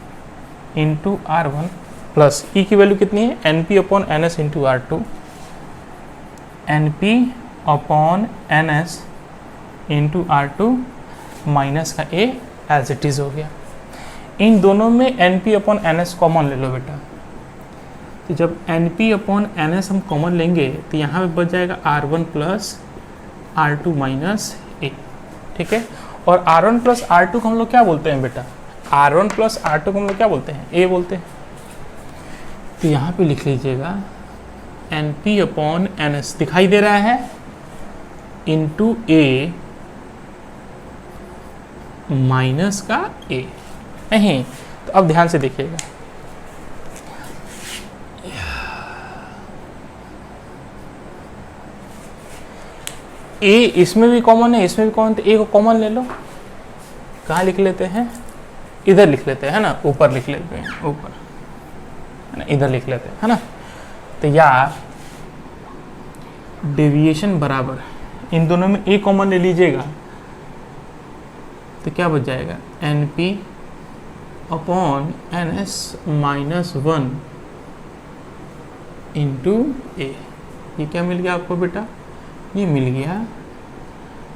S1: into R one, plus E की वैल्यू कितनी है, N P upon N S into R two, N P upon N S into R two minus का A as it is हो गया। इन दोनों में N P upon N S common ले लो बेटा। तो जब N P upon N S हम कॉमन लेंगे तो यहाँ पे बच जाएगा R one plus R two minus A, ठीक है। और R one plus R two को हम लोग क्या बोलते हैं बेटा, R one plus R two को हम लोग क्या बोलते हैं, ए बोलते हैं। तो यहाँ पे लिख लीजिएगा N P upon N S दिखाई दे रहा है इंटू ए माइनस का ए, नहीं तो अब ध्यान से देखिएगा, ए इसमें भी कॉमन है, इसमें भी कॉमन, तो ए को कॉमन ले लो। कहाँ लिख लेते हैं, इधर लिख लेते हैं ना, ऊपर लिख लेते हैं, ऊपर है ना, इधर लिख लेते हैं है ना। तो या डेविएशन बराबर इन दोनों में ए कॉमन ले लीजिएगा तो क्या बच जाएगा, N P upon N S minus one into A. ये क्या मिल गया आपको बेटा, ये मिल गया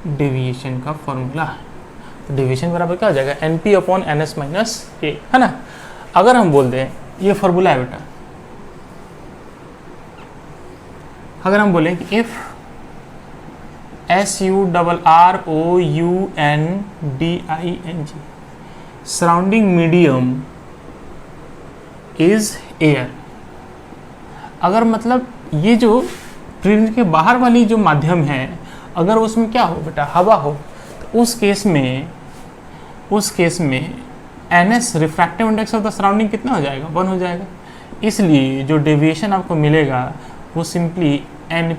S1: डेविएशन का फॉर्मूला। तो डेविएशन बराबर क्या हो जाएगा, N P upon N S minus A, है ना। अगर हम बोल दें ये फॉर्मूला है बेटा, अगर हम बोलें कि if S U double R O U N D I N G surrounding medium is air, अगर मतलब ये जो प्रिज्म के बाहर वाली जो माध्यम है अगर उसमें क्या हो बेटा, हवा हो, तो उस केस में N S refractive index of the surrounding कितना हो जाएगा, 1 हो जाएगा। इसलिए जो डेविएशन आपको मिलेगा वो सिंपली एन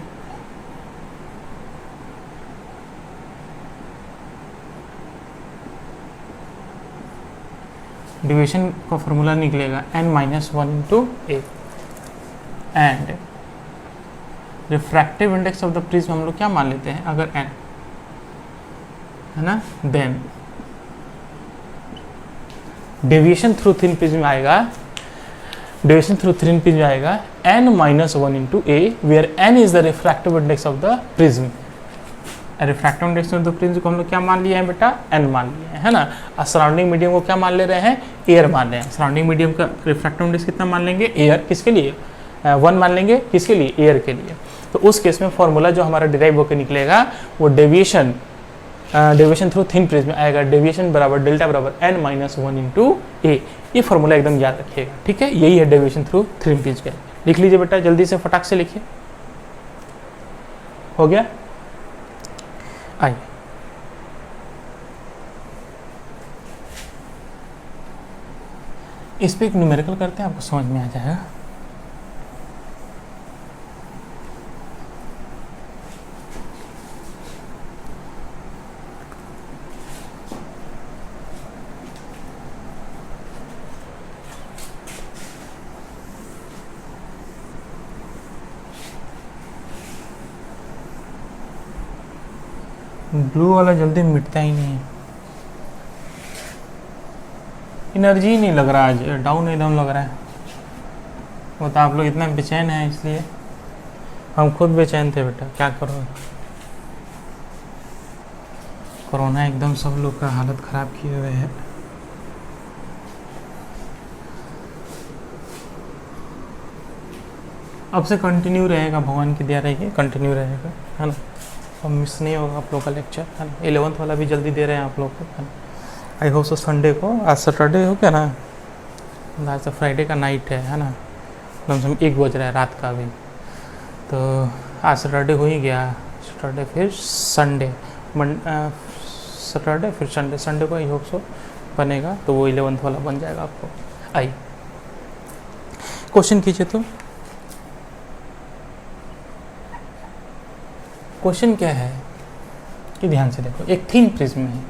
S1: डेविएशन का फॉर्मूला निकलेगा n minus one into A, and refractive index of the prism हम लोग क्या मान लेते हैं, अगर n है ना, then deviation through thin prism आएगा, डेविएशन थ्रू थिन प्रिज्म आएगा n minus one into A, where n is the refractive index of the prism. Refractive index of the prism को हम लोग क्या मान लिया है बेटा, n मान लिया है ना। और सराउंडिंग मीडियम को क्या मान ले रहे हैं, एयर मान रहे हैं। सराउंडिंग मीडियम का रिफ्रैक्टिव इंडेक्स कितना मान लेंगे, एयर, किसके लिए, 1 मान लेंगे, किसके लिए, एयर के लिए। तो उस केस में फॉर्मूला जो हमारा डिराइव होकर निकलेगा वो डेविएशन थ्रू थिन प्रिज्म आएगा, डेविएशन बराबर डेल्टा बराबर n minus one into A. ये फॉर्मूला एकदम याद रखिएगा, ठीक है। यही है डेविएशन थ्रू थिन प्रिज्म का। लिख लीजिए बेटा, जल्दी से फटाक से लिखिए, हो गया। आइए इस पे एक न्यूमेरिकल करते हैं, आपको समझ में आ जाएगा। ब्लू वाला जल्दी मिटता ही नहीं है, एनर्जी नहीं लग रहा, आज डाउन एकदम लग रहा है। वो तो आप लोग इतना बेचैन हैं, इसलिए हम खुद बेचैन थे बेटा, क्या करो, कोरोना एकदम सब लोग का हालत ख़राब किए हुए है। अब से कंटिन्यू रहेगा, भगवान की दया रहेगी, कंटिन्यू रहेगा, है ना। अब मिस नहीं होगा आप लोग का लेक्चर, है ना। 11th वाला भी जल्दी दे रहे हैं आप लोग को, है ना। आई होप सो संडे को, आज सैटरडे हो क्या ना, आज तो फ्राइडे का नाइट है ना, कम से कम 1 बज रहा है रात का अभी। तो आज सैटरडे हो ही गया, सैटरडे फिर संडे, सैटरडे फिर संडे, संडे को आई होप सो बनेगा तो वो 11th वाला बन जाएगा आपको। आइए क्वेश्चन कीजिए। तो क्वेश्चन क्या है कि ध्यान से देखो, एक थिन प्रिज्म है,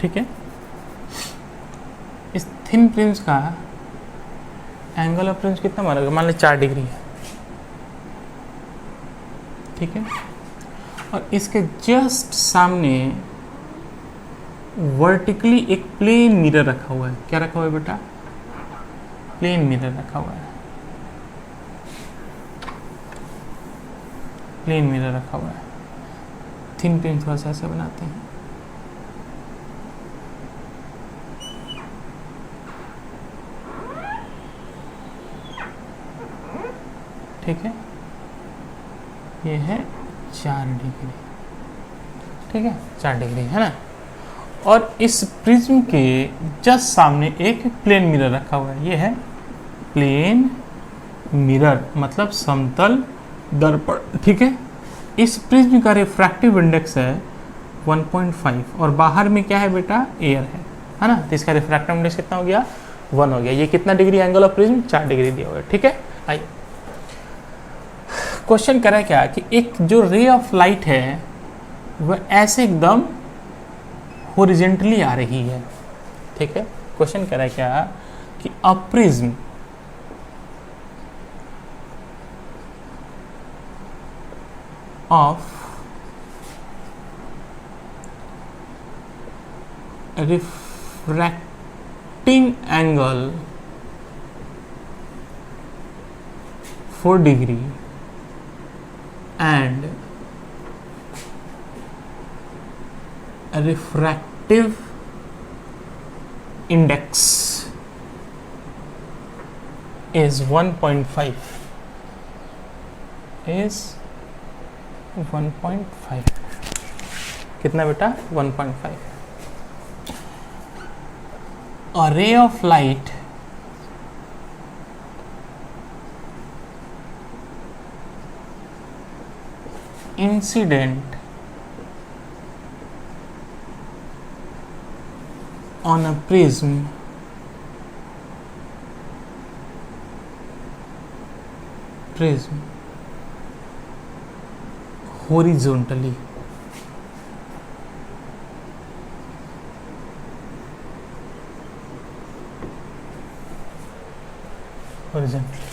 S1: ठीक है। इस थिन प्रिज्म का एंगल ऑफ प्रिज्म कितना मानेगा, मान लो 4 डिग्री है, ठीक है। और इसके जस्ट सामने वर्टिकली एक प्लेन मिरर रखा हुआ है। क्या रखा हुआ है बेटा, प्लेन मिरर रखा हुआ है, प्लेन मिरर रखा हुआ है। थिन प्रिज्म थोड़ा सा ऐसे बनाते हैं, ठीक है। ये है 4 डिग्री, ठीक है, 4 डिग्री है ना। और इस प्रिज्म के जस्ट सामने एक प्लेन मिरर रखा हुआ है। ये है प्लेन मिरर, मतलब समतल दर्पण, ठीक है। इस प्रिज्म का रिफ्रैक्टिव इंडेक्स है 1.5 और बाहर में क्या है बेटा, एयर है ना। तो इसका रिफ्रैक्टिव इंडेक्स कितना हो गया, 1 हो गया। ये कितना degree angle of prism, 4 degree दिया हुआ है, ठीक है। आइए क्वेश्चन करा क्या कि एक जो रे ऑफ लाइट है वह ऐसे एकदम हॉरिजॉन्टली आ रही है, ठीक है। क्वेश्चन करा क्या कि a prism of refracting angle 4 degree and refractive index is 1.5 कितना बेटा, 1.5। A ray of light incident on a prism horizontally, horizontally।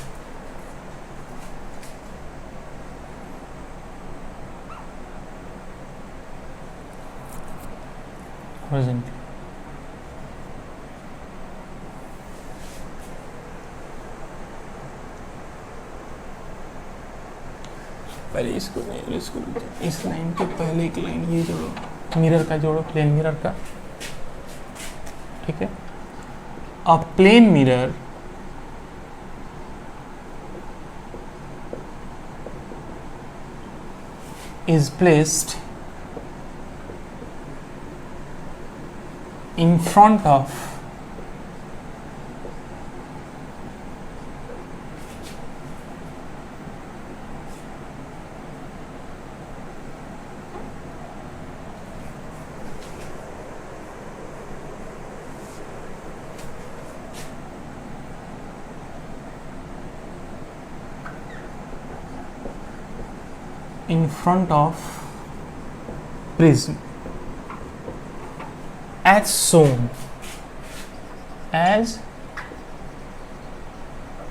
S1: पहले इसको इस लाइन के पहले एक लाइन ये जोड़ो, मिरर का जोड़ो, प्लेन मिरर का, ठीक है। A plane mirror is placed in front of prism as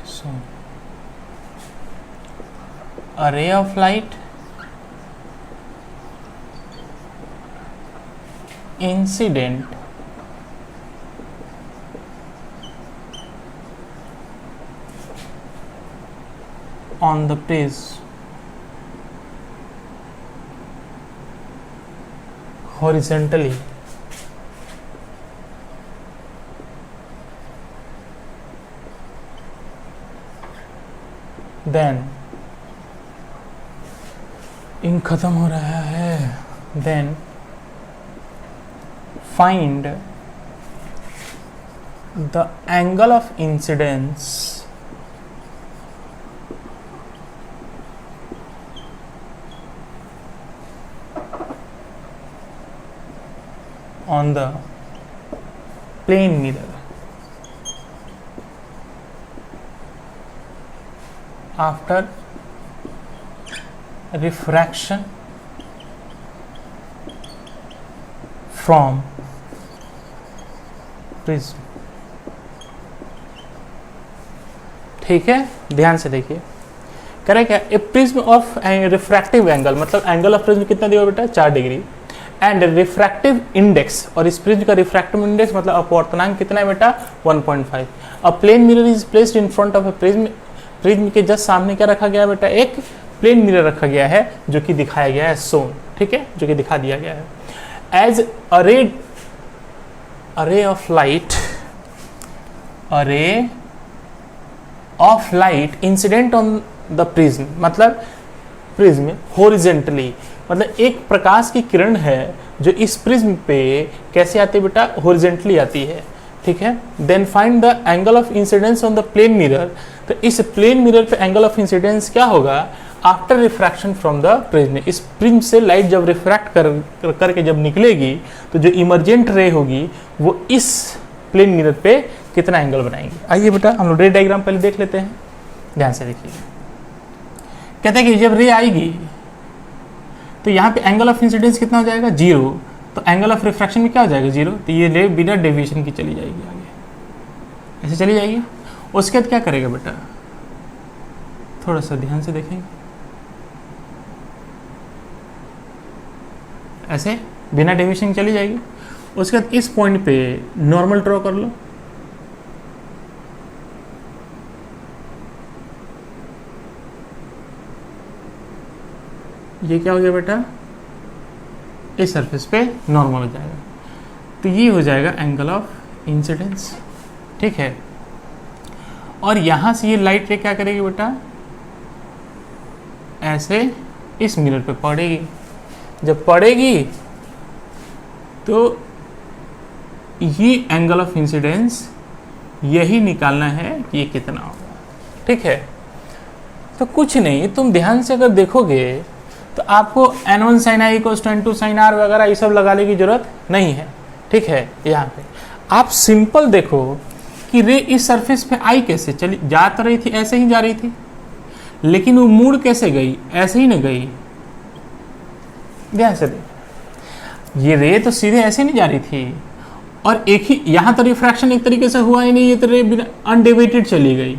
S1: shown, a ray of light incident on the prism horizontally, then ink खत्म हो रहा है, then find the angle of incidence on the plane mirror after refraction from prism. ठीक है, ध्यान से देखिए, करें क्या, a prism of refractive angle, मतलब एंगल ऑफ प्रिज्म कितना दिया बेटा 4 डिग्री, एंड रिफ्रैक्टिव इंडेक्स, और इस प्रिज्म का रिफ्रैक्टिव इंडेक्स मतलब अपवर्तनांक कितना है बेटा 1.5। A plane mirror is placed in front of a prism, prism के जस्ट सामने क्या रखा गया है बेटा, एक प्लेन मिरर रखा गया है जो कि दिखाया गया है सोन, ठीक है, जो कि दिखा दिया गया है। एज अरे ऑफ लाइट, अरे of light incident on the prism, मतलब प्रिज्म हॉरिजेंटली, मतलब एक प्रकाश की किरण है जो इस प्रिज्म पे कैसे आती है बेटा, हॉरिजेंटली आती है, ठीक है। Then find the angle of incidence on the plane mirror, तो इस प्लेन मिरर पे एंगल ऑफ इंसिडेंस क्या होगा after refraction from the prism, इस प्रिज्म से लाइट जब रिफ्रैक्ट करके जब निकलेगी तो जो इमर्जेंट रे होगी वो इस प्लेन मिरर पे कितना एंगल बनाएंगे। आइए बेटा हम लोग रे डायग्राम पहले देख लेते हैं, ध्यान से देखिए। कहते हैं कि जब रे आएगी तो यहाँ पे एंगल ऑफ इंसिडेंस कितना हो जाएगा 0, तो एंगल ऑफ रिफ्रैक्शन में क्या हो जाएगा 0, तो ये रे बिना डेविएशन की चली जाएगी आगे, ऐसे चली जाएगी। उसके बाद क्या करेगा बेटा, थोड़ा सा ध्यान से देखेंगे, ऐसे बिना डेविएशन चली जाएगी। उसके बाद इस पॉइंट पे नॉर्मल ड्रॉ कर लो, ये क्या हो गया बेटा, इस सरफेस पे नॉर्मल हो जाएगा, तो ये हो जाएगा एंगल ऑफ इंसिडेंस, ठीक है। और यहां से ये लाइट रे क्या करेगी बेटा, ऐसे इस मिरर पे पड़ेगी, जब पड़ेगी तो ये एंगल ऑफ इंसिडेंस यही निकालना है कि ये कितना होगा, ठीक है। तो कुछ नहीं, तुम ध्यान से अगर देखोगे तो आपको n1 sin i = n2 sin r वगैरह ये सब लगाने की जरूरत नहीं है, ठीक है। यहाँ पे आप सिंपल देखो कि रे इस सरफेस पे आई कैसे चली, जा तो रही थी, ऐसे ही जा रही थी, लेकिन वो मुड़ कैसे गई, ऐसे ही न गई, ध्यान से देख, ये रे तो सीधे ऐसे नहीं जा रही थी, और एक ही यहाँ तो रिफ्रैक्शन एक तरीके से हुआ ही नहीं, ये तो रे बिना अनडेविएटेड चली गई।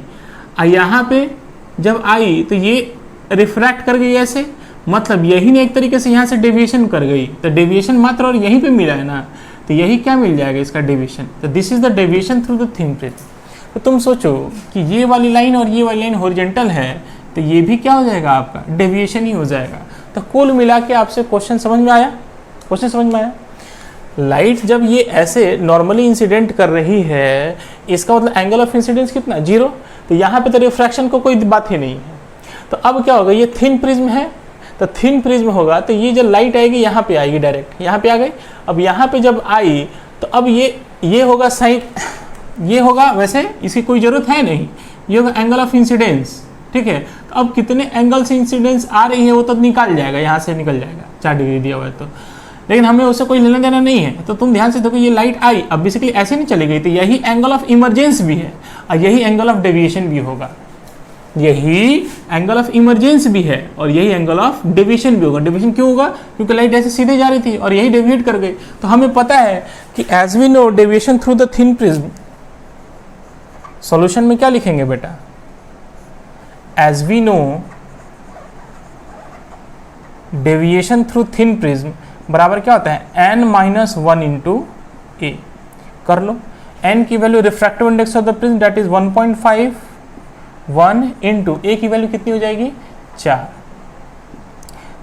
S1: और यहाँ पे जब आई तो ये रिफ्रैक्ट कर गई ऐसे, मतलब यही ने एक तरीके से यहाँ से डेविएशन कर गई, तो डेविएशन मात्र और यहीं पे मिला है ना, तो यही क्या मिल जाएगा इसका डेविएशन, तो this is the deviation through the thin prism. तो तुम सोचो कि ये वाली लाइन और ये वाली लाइन हॉरिजॉन्टल है, तो ये भी क्या हो जाएगा आपका डेविएशन ही हो जाएगा। तो कुल मिला के आपसे क्वेश्चन समझ में आया, क्वेश्चन समझ में आया। लाइट जब ये ऐसे नॉर्मली इंसिडेंट कर रही है, इसका मतलब एंगल ऑफ इंसिडेंस कितना 0, तो यहाँ पे तो रिफ्रैक्शन को कोई बात ही नहीं है। तो अब क्या होगा, ये थिन प्रिज्म है, तो थिन प्रिज्म होगा तो ये जो लाइट आएगी यहाँ पे आएगी, डायरेक्ट यहाँ पे आ गई। अब यहाँ पे जब आई तो अब ये होगा साइन, ये होगा, वैसे इसकी कोई ज़रूरत है नहीं, ये होगा एंगल ऑफ इंसिडेंस, ठीक है। तो अब कितने एंगल से इंसिडेंस आ रही है वो तो निकाल जाएगा, यहाँ से निकल जाएगा, 4 डिग्री दिया हुआ है तो, लेकिन हमें उससे कोई लेना देना नहीं है। तो तुम ध्यान से देखो, ये लाइट आई, अब बेसिकली ऐसे नहीं चली गई, तो यही एंगल ऑफ इमरजेंस भी है और यही एंगल ऑफ डेविएशन भी होगा, यही एंगल ऑफ इमरजेंस भी है और यही एंगल ऑफ डेविएशन भी होगा। डेविएशन क्यों होगा, क्योंकि लाइट ऐसे सीधे जा रही थी और यही डेविएट कर गई। तो हमें पता है कि as we know deviation through the thin prism, solution में क्या लिखेंगे बेटा, as we know deviation through thin prism बराबर क्या होता है n-1 इंटू ए। कर लो, n की value refractive index of the prism that is 1.5, 1 into A की वैल्यू कितनी हो जाएगी 4,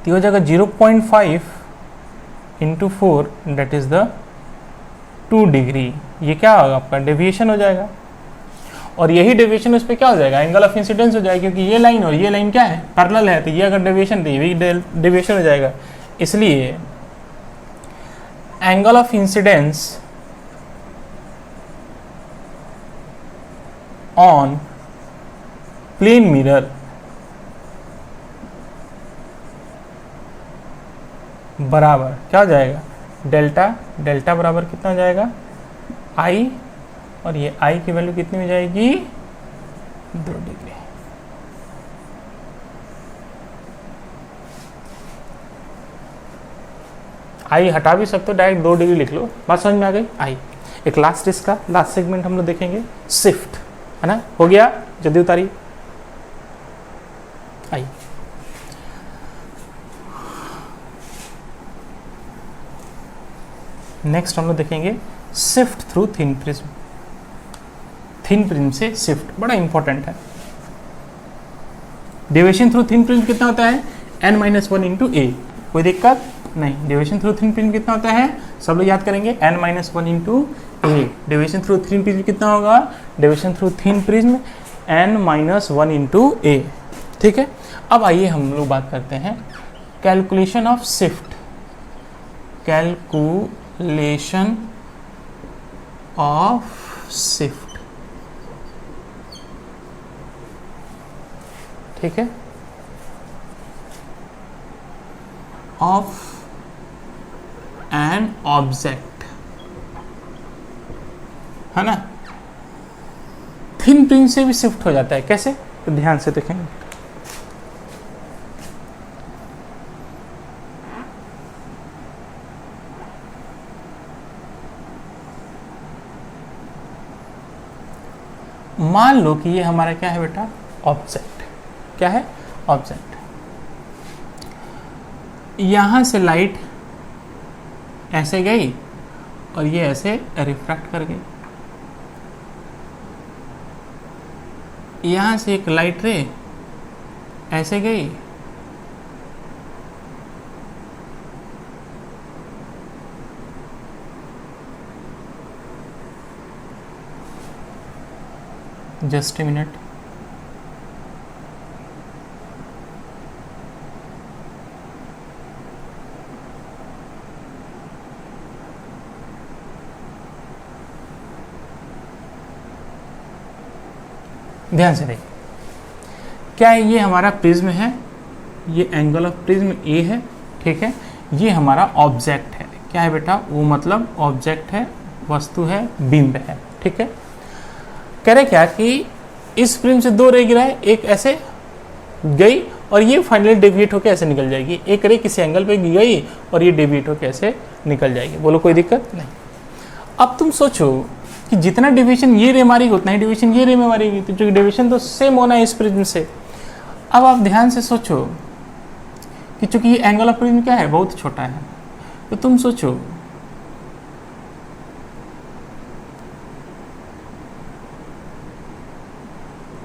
S1: तो हो जाएगा 0.5 into 4 that is the 2 degree. ये क्या होगा आपका डेविएशन हो जाएगा, और यही डेविएशन उस पर क्या हो जाएगा एंगल ऑफ इंसिडेंस हो जाएगा, क्योंकि ये लाइन और ये लाइन क्या है पैरेलल है, तो ये अगर डेविएशन तो ये भी डेविएशन हो जाएगा। इसलिए angle of incidence on plane mirror बराबर क्या हो जाएगा डेल्टा, डेल्टा बराबर कितना हो जाएगा आई, और ये आई की वैल्यू कितनी हो जाएगी 2 डिग्री। आई हटा भी सकते हो, डायरेक्ट 2 डिग्री लिख लो, बात समझ में आ गई। आई एक लास्ट, इसका लास्ट सेगमेंट हम लोग देखेंगे शिफ्ट, है ना, हो गया, जल्दी उतारिए। आई नेक्स्ट हम लोग देखेंगे shift through thin prism. Thin prism से शिफ्ट बड़ा इंपॉर्टेंट है। डेविएशन थ्रू थिन प्रिज्म कितना होता है n-1 इंटू ए, कोई दिक्कत नहीं। डेविएशन थ्रू थिन प्रिज्म कितना होता है, सब लोग याद करेंगे n-1 into A. Deviation through thin prism कितना होगा, deviation through thin prism n-1 into A, ठीक है। अब आइए हम लोग बात करते हैं calculation of shift, calculation of shift, ठीक है, ऑफ एन ऑब्जेक्ट, है ना। थिन प्रिज्म से भी शिफ्ट हो जाता है, कैसे, तो ध्यान से देखेंगे। मान लो कि ये हमारा क्या है बेटा, ऑब्जेक्ट, क्या है, ऑब्जेक्ट। यहां से लाइट ऐसे गई और ये ऐसे रिफ्रैक्ट कर गई। यहां से एक लाइट रे ऐसे गई, जस्ट ए मिनट, ध्यान से देखिए, क्या है, ये हमारा प्रिज्म है, ये एंगल ऑफ प्रिज्म ए है, ठीक है। ये हमारा ऑब्जेक्ट है, क्या है बेटा, वो मतलब ऑब्जेक्ट है, वस्तु है, बिंब है, ठीक है। कह रहे क्या कि इस प्रिज्म से 2 रे गिरा है, एक ऐसे गई और ये फाइनली डेविएट होकर ऐसे निकल जाएगी। एक रे किसी एंगल पे गई और ये डेविएट होकर ऐसे निकल जाएगी, बोलो कोई दिक्कत नहीं। अब तुम सोचो कि जितना डेविएशन ये रे मारेगी उतना ही डेविएशन ये रे में मारेगी, तो जो डेविएशन तो सेम होना है इस प्रिज्म से। अब आप ध्यान से सोचो कि चूंकि ये एंगल ऑफ प्रिज्म क्या है, बहुत छोटा है, तो तुम सोचो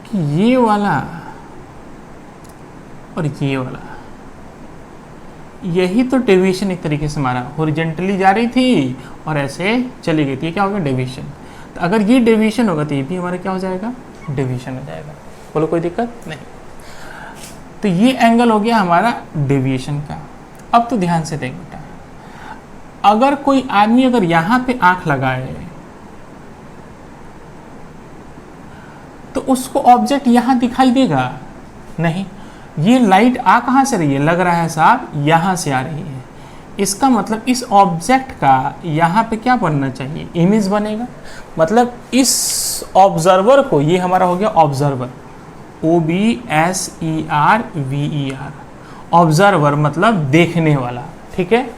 S1: कि ये वाला और ये वाला, यही तो डेविएशन एक तरीके से मारा, हॉरिजॉन्टली जा रही थी और ऐसे चली गई थी, क्या होगा, डेविएशन। तो अगर ये डेविएशन होगा तो ये भी हमारा क्या हो जाएगा, डेविएशन हो जाएगा, बोलो कोई दिक्कत नहीं। तो ये एंगल हो गया हमारा डेविएशन का। अब तो ध्यान से देख बेटा, अगर कोई आदमी अगर यहां पे आंख लगाए तो उसको ऑब्जेक्ट यहां दिखाई देगा नहीं। ये लाइट आ कहां से रही है, लग रहा है साहब यहां से आ रही है, इसका मतलब इस ऑब्जेक्ट का यहाँ पे क्या बनना चाहिए, इमेज बनेगा। मतलब इस ऑब्जर्वर को, ये हमारा हो गया ऑब्जर्वर, OBSERVER, ऑब्जर्वर मतलब देखने वाला, ठीक है।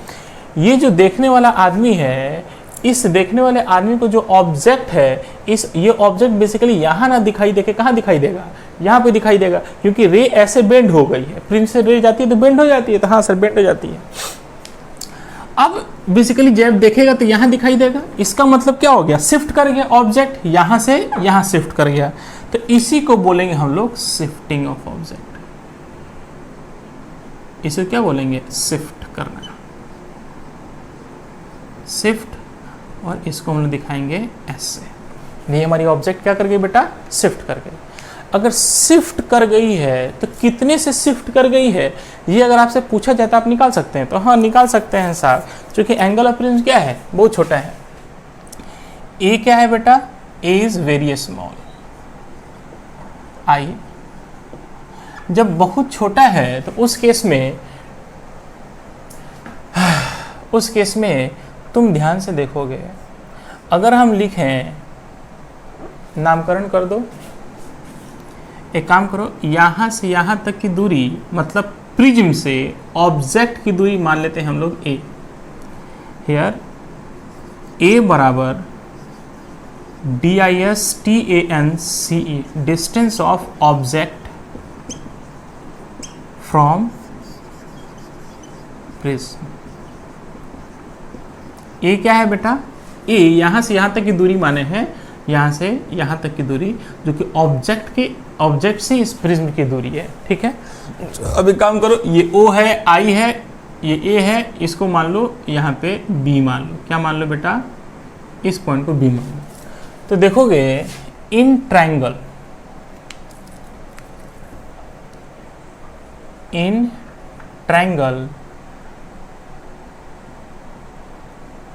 S1: ये जो देखने वाला आदमी है, इस देखने वाले आदमी को जो ऑब्जेक्ट है, ये ऑब्जेक्ट बेसिकली यहाँ ना दिखाई देके कहाँ दिखाई देगा, यहाँ पे दिखाई देगा, क्योंकि रे ऐसे बेंड हो गई है, प्रिज्म से रे जाती है तो बेंड हो जाती है, तो हाँ सर बेंड हो जाती है। अब बेसिकली जब देखेगा तो यहाँ दिखाई देगा, इसका मतलब क्या हो गया, शिफ्ट कर गया ऑब्जेक्ट, यहाँ से यहाँ शिफ्ट कर गया, तो इसी को बोलेंगे हम लोग शिफ्टिंग ऑफ ऑब्जेक्ट। इसे क्या बोलेंगे, शिफ्ट करना, शिफ्ट, और इसको हम लोग दिखाएंगे ऐसे। ये हमारी ऑब्जेक्ट क्या कर गई बेटा, शिफ्ट कर गई। अगर शिफ्ट कर गई है तो कितने से शिफ्ट कर गई है, ये अगर आपसे पूछा जाए तो आप निकाल सकते हैं, तो हाँ निकाल सकते हैं साहब, क्योंकि एंगल ऑफ प्रिज्म क्या है, बहुत छोटा है। ए क्या है बेटा, ए इज वेरी स्मॉल। आई जब बहुत छोटा है तो उस केस में तुम ध्यान से देखोगे, अगर हम लिखें, नामकरण कर दो, एक काम करो, यहाँ से यहाँ तक की दूरी मतलब प्रिज्म से ऑब्जेक्ट की दूरी मान लेते हैं हम लोग ए। हियर ए बराबर DISTANCE, distance of object from prism. A क्या है बेटा? ए यहाँ से यहाँ तक की दूरी माने हैं, यहाँ से यहाँ तक की दूरी, जो कि ऑब्जेक्ट से इस प्रिज्म की दूरी है। ठीक है, अब एक काम करो, ये O है, I है, ये A है, इसको मान लो यहाँ पे B मान लो। क्या मान लो बेटा? इस पॉइंट को B मान लो। तो देखोगे इन ट्रायंगल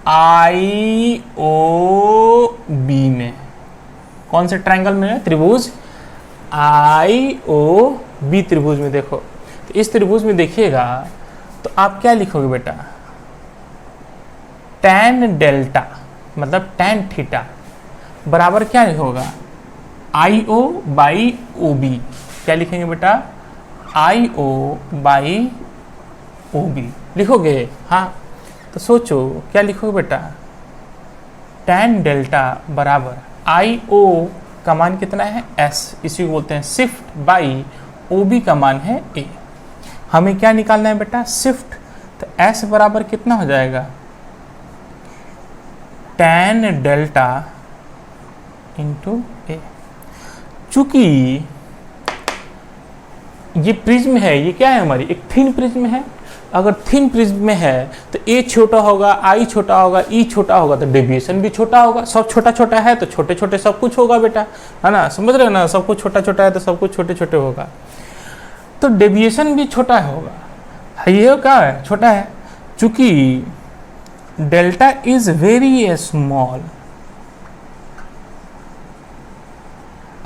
S1: IOB में, कौन से ट्रायंगल में है? त्रिभुज IOB त्रिभुज में। देखो तो इस त्रिभुज में देखिएगा तो आप क्या लिखोगे बेटा? tan डेल्टा मतलब tan थीटा बराबर क्या होगा? IO by OB। क्या लिखेंगे बेटा? IO बाई OB लिखोगे। हाँ, तो सोचो क्या लिखोगे बेटा? tan डेल्टा बराबर IO का मान कितना है? S, इसी को बोलते हैं शिफ्ट, बाई OB का मान है A। हमें क्या निकालना है बेटा? शिफ्ट। तो S बराबर कितना हो जाएगा? tan delta into A। चूंकि ये प्रिज्म है, ये क्या है हमारी? एक थिन प्रिज्म है। अगर थिन प्रिज्म में है तो A छोटा होगा, I छोटा होगा, E छोटा होगा, तो डेविएशन भी छोटा होगा। सब छोटा छोटा है तो छोटे छोटे सब कुछ होगा बेटा, है ना? समझ रहे हो ना? सब कुछ छोटा छोटा है तो सब कुछ छोटे छोटे होगा, तो डेविएशन भी छोटा होगा। ये क्या है? छोटा है। चूंकि डेल्टा इज वेरी स्मॉल,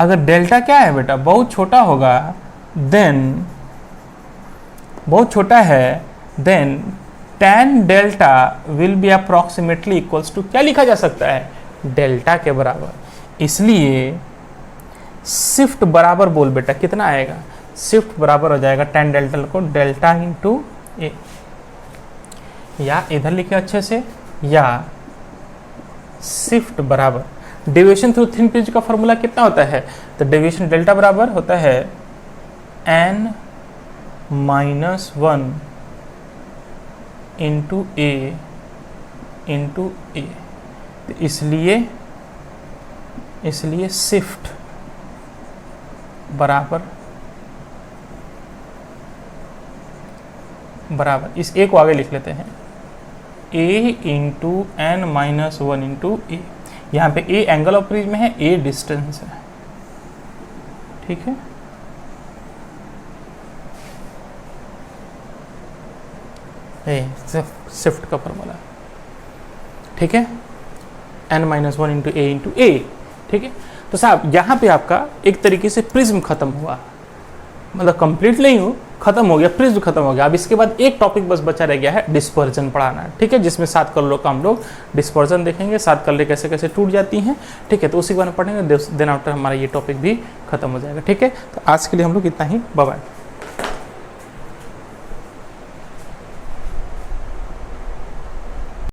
S1: अगर डेल्टा क्या है बेटा? बहुत छोटा होगा, देन बहुत छोटा है, then tan delta will be approximately equals to, क्या लिखा जा सकता है? डेल्टा के बराबर। इसलिए शिफ्ट बराबर बोल बेटा कितना आएगा? शिफ्ट बराबर हो जाएगा tan डेल्टा को डेल्टा इंटू ए, या इधर लिखे अच्छे से, या शिफ्ट बराबर डेविएशन थ्रू थिन प्रिज्म का फॉर्मूला कितना होता है? तो डेविएशन डेल्टा बराबर होता है n minus 1 into A into ए। तो इसलिए शिफ्ट बराबर इस ए को आगे लिख लेते हैं, a into N minus 1 into A. यहाँ पे a एंगल ऑफ प्रिज्म है, a डिस्टेंस है। ठीक है, शिफ्ट का फॉर्मूला। ठीक है, n minus 1 into A into A. ठीक है, तो साहब यहाँ पे आपका एक तरीके से प्रिज्म खत्म हुआ, मतलब कंप्लीट नहीं हो, खत्म हो गया, प्रिज्म खत्म हो गया। अब इसके बाद एक टॉपिक बस बचा रह गया है, डिस्पर्जन पढ़ाना। ठीक है, जिसमें 7 कलरों का हम लोग डिस्पर्जन देखेंगे, 7 कलरें कैसे कैसे टूट जाती हैं। ठीक है, तो उसी के बारे में पढ़ेंगे, देन आफ्टर हमारा ये टॉपिक भी खत्म हो जाएगा। ठीक है, तो आज के लिए हम लोग इतना ही, बाय बाय।